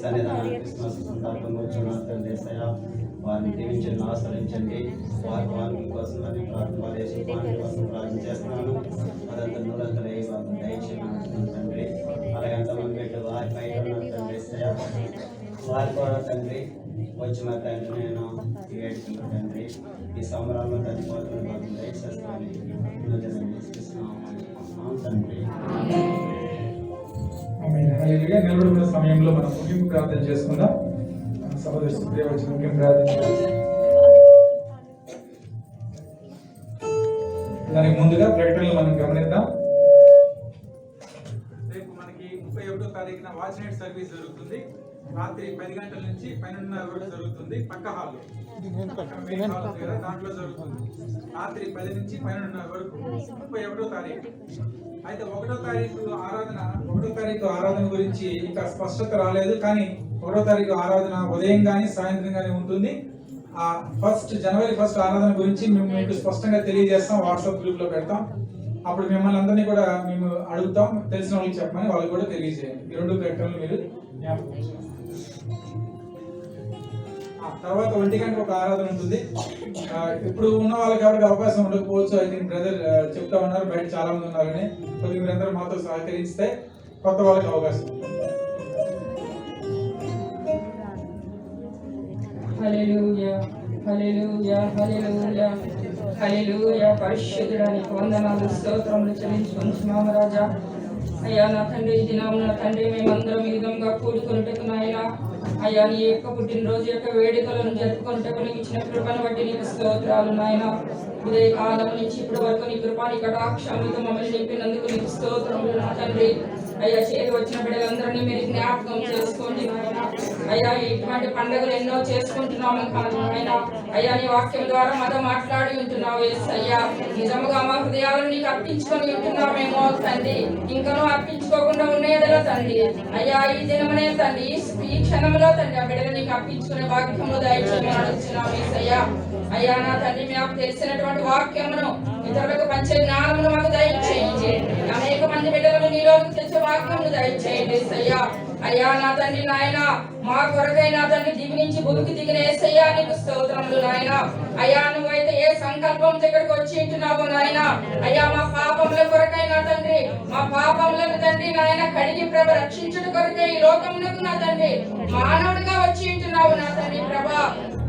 సన్నిధానాన్ని క్రిస్మస్ సందర్భంగా వచ్చిన తండ్రి యేసయ్య వారిని దీవించండి, ఆశ్రయించండి. వారి కోసం అని ప్రార్థన వారి కోసం ప్రార్థన చేస్తున్నాను. అదంతా నూరంతలై వారిని దయచేయమని తండ్రి. అలాగే ఎంతమంది పెట్టి వారి బయట ఉన్నారు తండ్రి యేసయ్య, వారి కూడా తండ్రి వచ్చిన తండ్రి నేను ఈ వేడుకలు తండ్రి ఈ సంబరాల్లో తండ్రి కోసం వారిని దయచేస్తామని తండ్రి. హల్లెలూయా. నిలబడిన సమయంలో మనం ముగింపు ప్రార్థన చేసుకుందాం. సహోదరి సుప్రియ వచ్చి ముగింపు ప్రార్థన చేసి దానికి ముందుగా ప్రకటనలు మనం గమనిద్దాం. రేపు మనకి 31వ తారీఖున వాచ్ నైట్ సర్వీస్ జరుగుతుంది. రాత్రి 10 గంటల నుంచి 12:30 వరకు జరుగుతుంది. పక్క హాల్లో దాంట్లో జరుగుతుంది. రాత్రి 10 నుంచి 12:30 వరకు 31వ తారీఖు. అయితే 1వ తారీఖు ఆరాధన గురించి ఇంకా స్పష్టత రాలేదు. కానీ 1వ తారీఖు ఆరాధన ఉదయం కానీ సాయంత్రం కానీ ఉంటుంది. ఆ జనవరి 1 ఆరాధన గురించి మేము మీకు స్పష్టంగా తెలియజేస్తాం. వాట్సాప్ గ్రూప్ లో పెడతాం. అప్పుడు మిమ్మల్ని అందరినీ కూడా మేము అడుగుతాం, తెలిసిన వాళ్ళకి చెప్పమని వాళ్ళు కూడా తెలియజేయండి. ఈ 2 ప్రకటనలు మీరు జ్ఞాపకం చేసుకోండి. తర్వాత 1 గంటకు ఒక ఆరాధన ఉంటుంది. ఇప్పుడు ఉన్న వాళ్ళకి ఎవరికి అవకాశం ఉండకపోవచ్చు. ఐ థింక్ బ్రదర్ చెప్తా ఉన్నారు బయట చాలా మంది ఉన్నారని. కొద్దిగా మీరందరూ మాతో సహకరిస్తే కొత్త వాళ్ళకి అవకాశం. హల్లెలూయా హల్లెలూయా హల్లెలూయా హల్లెలూయా. పరిశుద్ధుడానికి వందనాలు స్తోత్రములు చెల్లించుకొంచున్నాము రాజా. అయ్యా నా తండ్రి, ఈ దినం నా తండ్రి మేమందరం ఈ విధంగా కూడుకొనుటకు నాయన అయ్యా నీ యొక్క పుట్టినరోజు యొక్క వేడుకలను జరుపుకొనుటకు నీకు ఇచ్చిన కృపను బట్టి నీకు స్తోత్రాలు నాయన. ఉదయ కాలం నుంచి ఇప్పటి వరకు నీ కృపాని కటాక్షములతో మమ్మల్ని నింపినందుకు నీకు స్తోత్రములు నా తండ్రి. అయ్యా చేరి వచ్చిన బిడ్డలందరినీ మీరు జ్ఞాపకం చేసుకోండి నాయన. అయ్యా ఇటువంటి పండుగలు ఎన్నో చేసుకుంటున్నాము కాదు నాయన. అయ్యా నీ వాక్యం ద్వారా మాతో మాట్లాడి ఉంటున్నావు యేసయ్యా. నిజముగా మా హృదయాలను నీకు అర్పించుకొని ఉంటున్నామేమో తండ్రి. ఇంకనూ అర్పించుకోకుండా ఉండేదలో తండ్రి. అయ్యా ఈ దినమనే తండ్రి, ఈ క్షణంలో తండ్రి ఆ బిడ్డలు నీకు అర్పించుకునే వాక్యములు దయచేయమని అడుగుతున్నాం యేసయ్యా. అయ్యా నా తండ్రి మాకు తెలిసినటువంటి వాక్యమును ఇతరులకు పంచే జ్ఞానమును మాకు దయచేయండి. అనేక మంది బిడ్డలను నీలోకి తెచ్చే వాక్యమును దయచేయండి యేసయ్యా. అయ్యా నా తండ్రి నాయన మా కొరకై నా తండ్రి దిగి నుంచి భూమికి దిగిన యేసయ్యా నీకు స్తోత్రములు నాయన. అయ్యా నువ్వైతే ఏ సంకల్పంతో ఇక్కడికి వచ్చి ఉంటున్నావు నాయన. అయ్యా మా పాపముల కొరకై నా తండ్రి, మా పాపములను తండ్రి నాయన కడిగి ప్రభ రక్షించుట కొరకై ఈ లోకమునకు నా తండ్రి మానవుడిగా వచ్చి ఉంటున్నావు నా తండ్రి ప్రభా.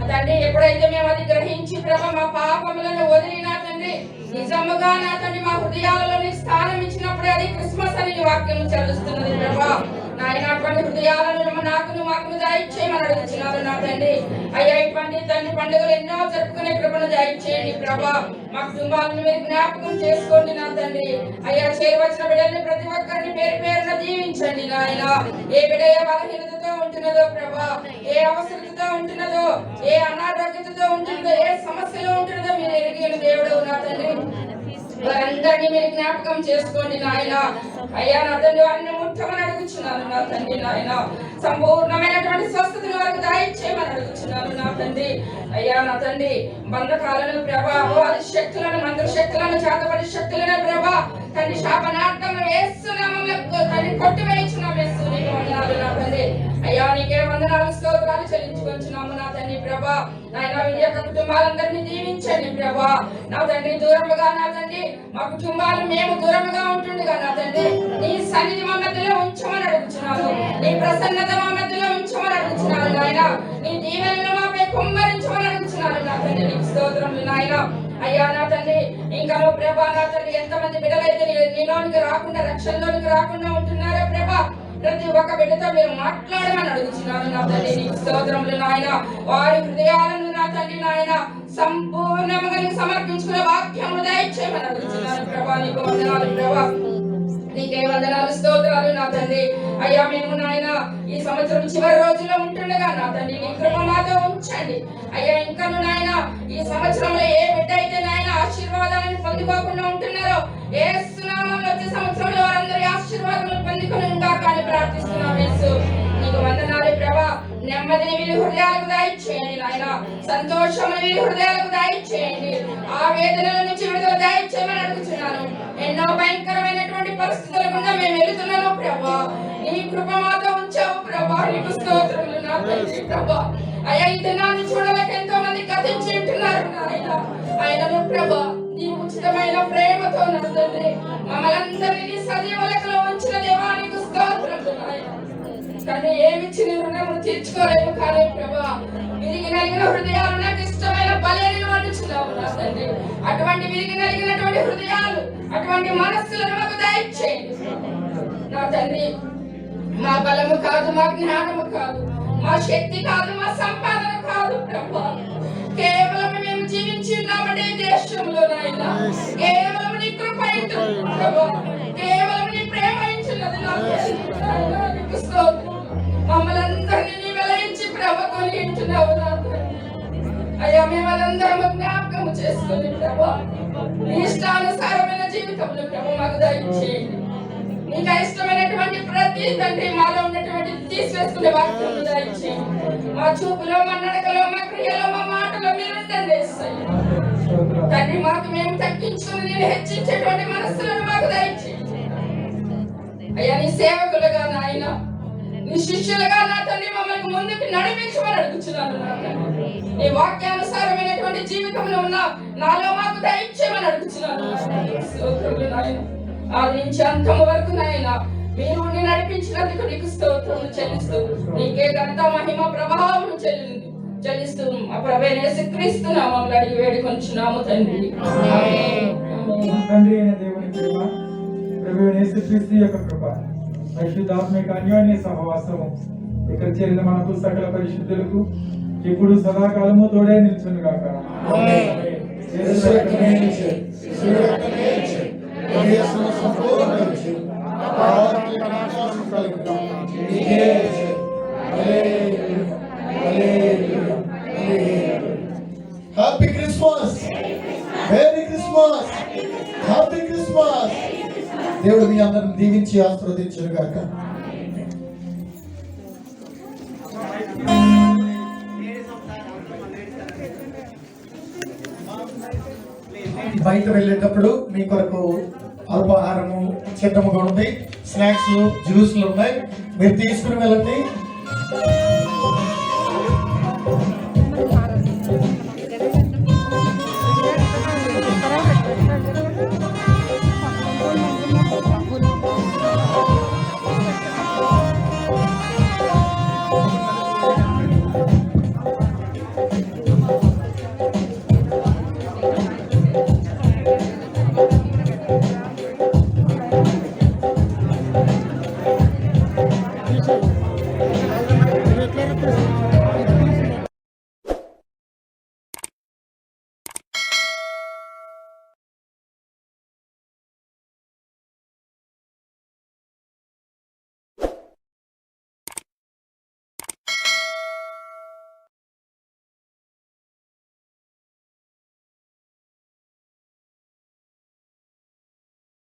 తండ్రి ఎప్పుడైతే మేము అది గ్రహించి ప్రభ మా పాపములను వదిలి నా తండ్రి నిజముగా నా తండ్రి మా హృదయాలలో స్థానం ఇచ్చినప్పుడే అది క్రిస్మస్ అని వాక్యం చదువుతున్నది ప్రభా. నాయన అటువంటి హృదయాలను మాకు దయచేయమని అడుగుతున్నాను నా తండ్రి. అయ్యా ఇటువంటి తండ్రి పండుగలు ఎన్నో జరుపుకునే కృపను దయచేయండి ప్రభా. మా కుటుంబాలను మీరు జ్ఞాపకం చేసుకోండి నా తండ్రి. అయ్యా చేరువచ్చిన బిడ్డల్ని ప్రతి ఒక్కరిని పేరు పేరున దీవించండి నాయన. ఏ బిడ్డ ఏ బలహీనతతో ఉంటున్నదో ప్రభా, ఏ అవసరతతో ఉంటున్నదో, ఏ అనారోగ్యతతో ఉంటున్నదో, ఏ సమస్యలో ఉంటున్నదో మీరు ఎరిగిన దేవుడు నా తండ్రి. వారందరినీ మీరు జ్ఞాపకం చేసుకోండి నాయన. అయ్యా నా తండ్రి వారిని ముట్టమని అడుగుచున్నాను నా తండ్రి నాయన. సంపూర్ణమైనటువంటి స్వస్థతను వారికి దయచేయమని అడుగుచున్నాను నా తండ్రి. అయ్యా నా తండ్రి బంధకాలను ప్రభా, అపవాది శక్తులను, మంత్ర శక్తులను, చేతపడి శక్తులను ప్రభా తండ్రి శాపనార్థంలో వేస్తున్నాము తండ్రి కొట్టివేయించున్నాము నీకు వందనాలు నా తండ్రి. అయ్యా నీకే వందనాలు స్తోత్రాలు చెల్లించుకొచ్చున్నాము నా తండ్రి ప్రభా. నాయన వీరి యొక్క కుటుంబాలందరినీ దీవించండి ప్రభా. నా తండ్రి దూరముగా నా తండ్రి మా కుటుంబాలు మేము దూరముగా ఉంటుండగా నా తండ్రి నీ సన్నిధి మా మధ్యలో ఉంచమని అడుగుతున్నాను. నీ ప్రసన్నత మా మధ్యలో ఉంచమని అడుగుతున్నాను నాయన. నీ దీవెనలు మాపై కుమ్మరించమని అడుగుతున్నాను నా తండ్రి. నీకు స్తోత్రములు నాయన. అయ్యా నా తండ్రి ఇంకా ప్రభా నా తండ్రి ఎంతమంది బిడ్డలైతే నీలోనికి రాకుండా, రక్షణలోనికి రాకుండా ఉంటున్నారో ప్రభా, ప్రతి ఒక్క బిడ్డతో మీరు మాట్లాడమని అడుగుతున్నాను నా తండ్రి. నీకు స్తోత్రములు నాయన. వారి హృదయాలను నా తండ్రి నాయన సంపూర్ణంగా సమర్పించుకునే వాక్యములు దయచేయమని అడుగుతున్నాను ప్రభా. నీకు వందనాలు ప్రభా. నీకే వందనాలు స్తోత్రాలు నా తండ్రి. అయ్యా మేము నాయన ఈ సంవత్సరం చివరి రోజుల్లో ఉంటుండగా నా తండ్రి నీ కృప మాతో ఉంచండి. అయ్యా ఇంకను నాయన ఈ సంవత్సరంలో ఏ బిడ్డ అయితే నాయన ఆశీర్వాదాలను పొందుకోకుండా ఉంటున్నారో యేసు నామములో వచ్చే సంవత్సరంలో వారందరి ఆశీర్వాదాలను పొందుకొని ఉండాలని ప్రార్థిస్తున్నాం యేసు. నీకు వందనాలు ప్రభా. నెమ్మదిని వీరి హృదయాలకు దయచేయండి నాయన. సంతోషమును వీరి హృదయాలకు దయచేయండి. ఆ వేదనల నుంచి విడుదల దయచేయమని అడుగుతున్నాను. ఎన్నో భయంకరమైనటువంటి పరిస్థితుల గుండా మేము వెళుతున్నాము ప్రభా. నీ కృప మాతో ఉంచావు ప్రభా నీకు స్తోత్రములు నా తండ్రి ప్రభా. అయ్యా ఈ దినాన్ని చూడలేక ఎంతో మంది గతించి ఉంటున్నారు నాయన. ఆయనను ప్రభా నీ ఉచితమైన ప్రేమతో నా తండ్రి మమ్మల్ందరినీ సజీవ లెక్కలో ఉంచిన దేవా నీకు స్తోత్రములు నాయన. కానీ ఏమిచ్చి నీ రుణమును తీర్చుకోలేము కానీ ప్రభా విరిగి నలిగిన హృదయాలు నాకు ఇష్టమైన బలిని వండుచున్నావు నా తండ్రి. అటువంటి విరిగి నలిగినటువంటి హృదయాలు, అటువంటి మనస్సులను మాకు దయచేయండి నా తండ్రి. మా బలము కాదు, మా జ్ఞానము కాదు, మా శక్తి కాదు, మా సంపాదన కాదు ప్రభా. కేవలం మేము జీవించి ఉన్నామంటే ఈ దేశంలో నాయన కేవలం నీ కృప ఇచ్చున్నది ప్రభా. కేవలం నీ ప్రేమ ఇచ్చున్నది నా తండ్రి. నీకు స్తోత్రం. మమ్మల్ని అందరినీ నీ వెలయించి ప్రభ కొని ఇంటున్నావు నా తండ్రి. అయ్యా మేమందరం జ్ఞాపకం చేసుకుని ప్రభా నీ ఇష్టానుసారమైన జీవితంలో ప్రభు మాకు దయచేయండి. నీకు ఇష్టమైనటువంటి ప్రతి తండ్రి మాలో ఉన్నటువంటి తీసివేసుకునే వాక్యం దయచేయండి. మా చూపులో, మా నడకలో, మా క్రియలో, మా మాటలో మీరు ఉండండి తండ్రి. మాకు మేము తగ్గించుకుని నేను హెచ్చించేటువంటి మనస్సులను మాకు దయచేయండి. అయ్యా నీ సేవకులుగా నాయన, నీ శిష్యులుగా నా తండ్రి మమ్మల్ని ముందుకు నడిపించమని అడుగుతున్నాను నా తండ్రి. నీ వాక్యానుసారమైనటువంటి జీవితంలో ఉన్న నాలో మాకు దయచేయమని అడుగుతున్నాను నాయన. ఆది నుంచి అంతము వరకు నాయన మీరు నడిపించినందుకు నీకు స్తోత్రములు చెల్లిస్తూ నీకే ఘనత మహిమ ప్రభావం చెల్లిస్తూ మా ప్రభువైన యేసుక్రీస్తు నామములో అడిగి వేడుకొంచున్నాము తండ్రి. తండ్రి అయిన దేవుని ప్రేమ, ప్రభువైన యేసుక్రీస్తు యొక్క కృప, పరిశుద్ధాత్మిక అన్యోన్య సహవాసము ఇక్కడ చేరిన మనకు సకల పరిశుద్ధులకు ఇప్పుడు సదాకాలము తోడే నిల్చును గాక. Happy Christmas, merry Christmas, happy Christmas. దేవుడు మీ అందరిని దీవించి ఆశీర్వదించును గాక. బయట వెళ్ళేటప్పుడు మీ కొరకు అల్పాహారము సిద్ధముగా ఉంది, స్నాక్స్, జ్యూస్లు ఉన్నాయి, మీరు తీసుకుని వెళ్ళండి.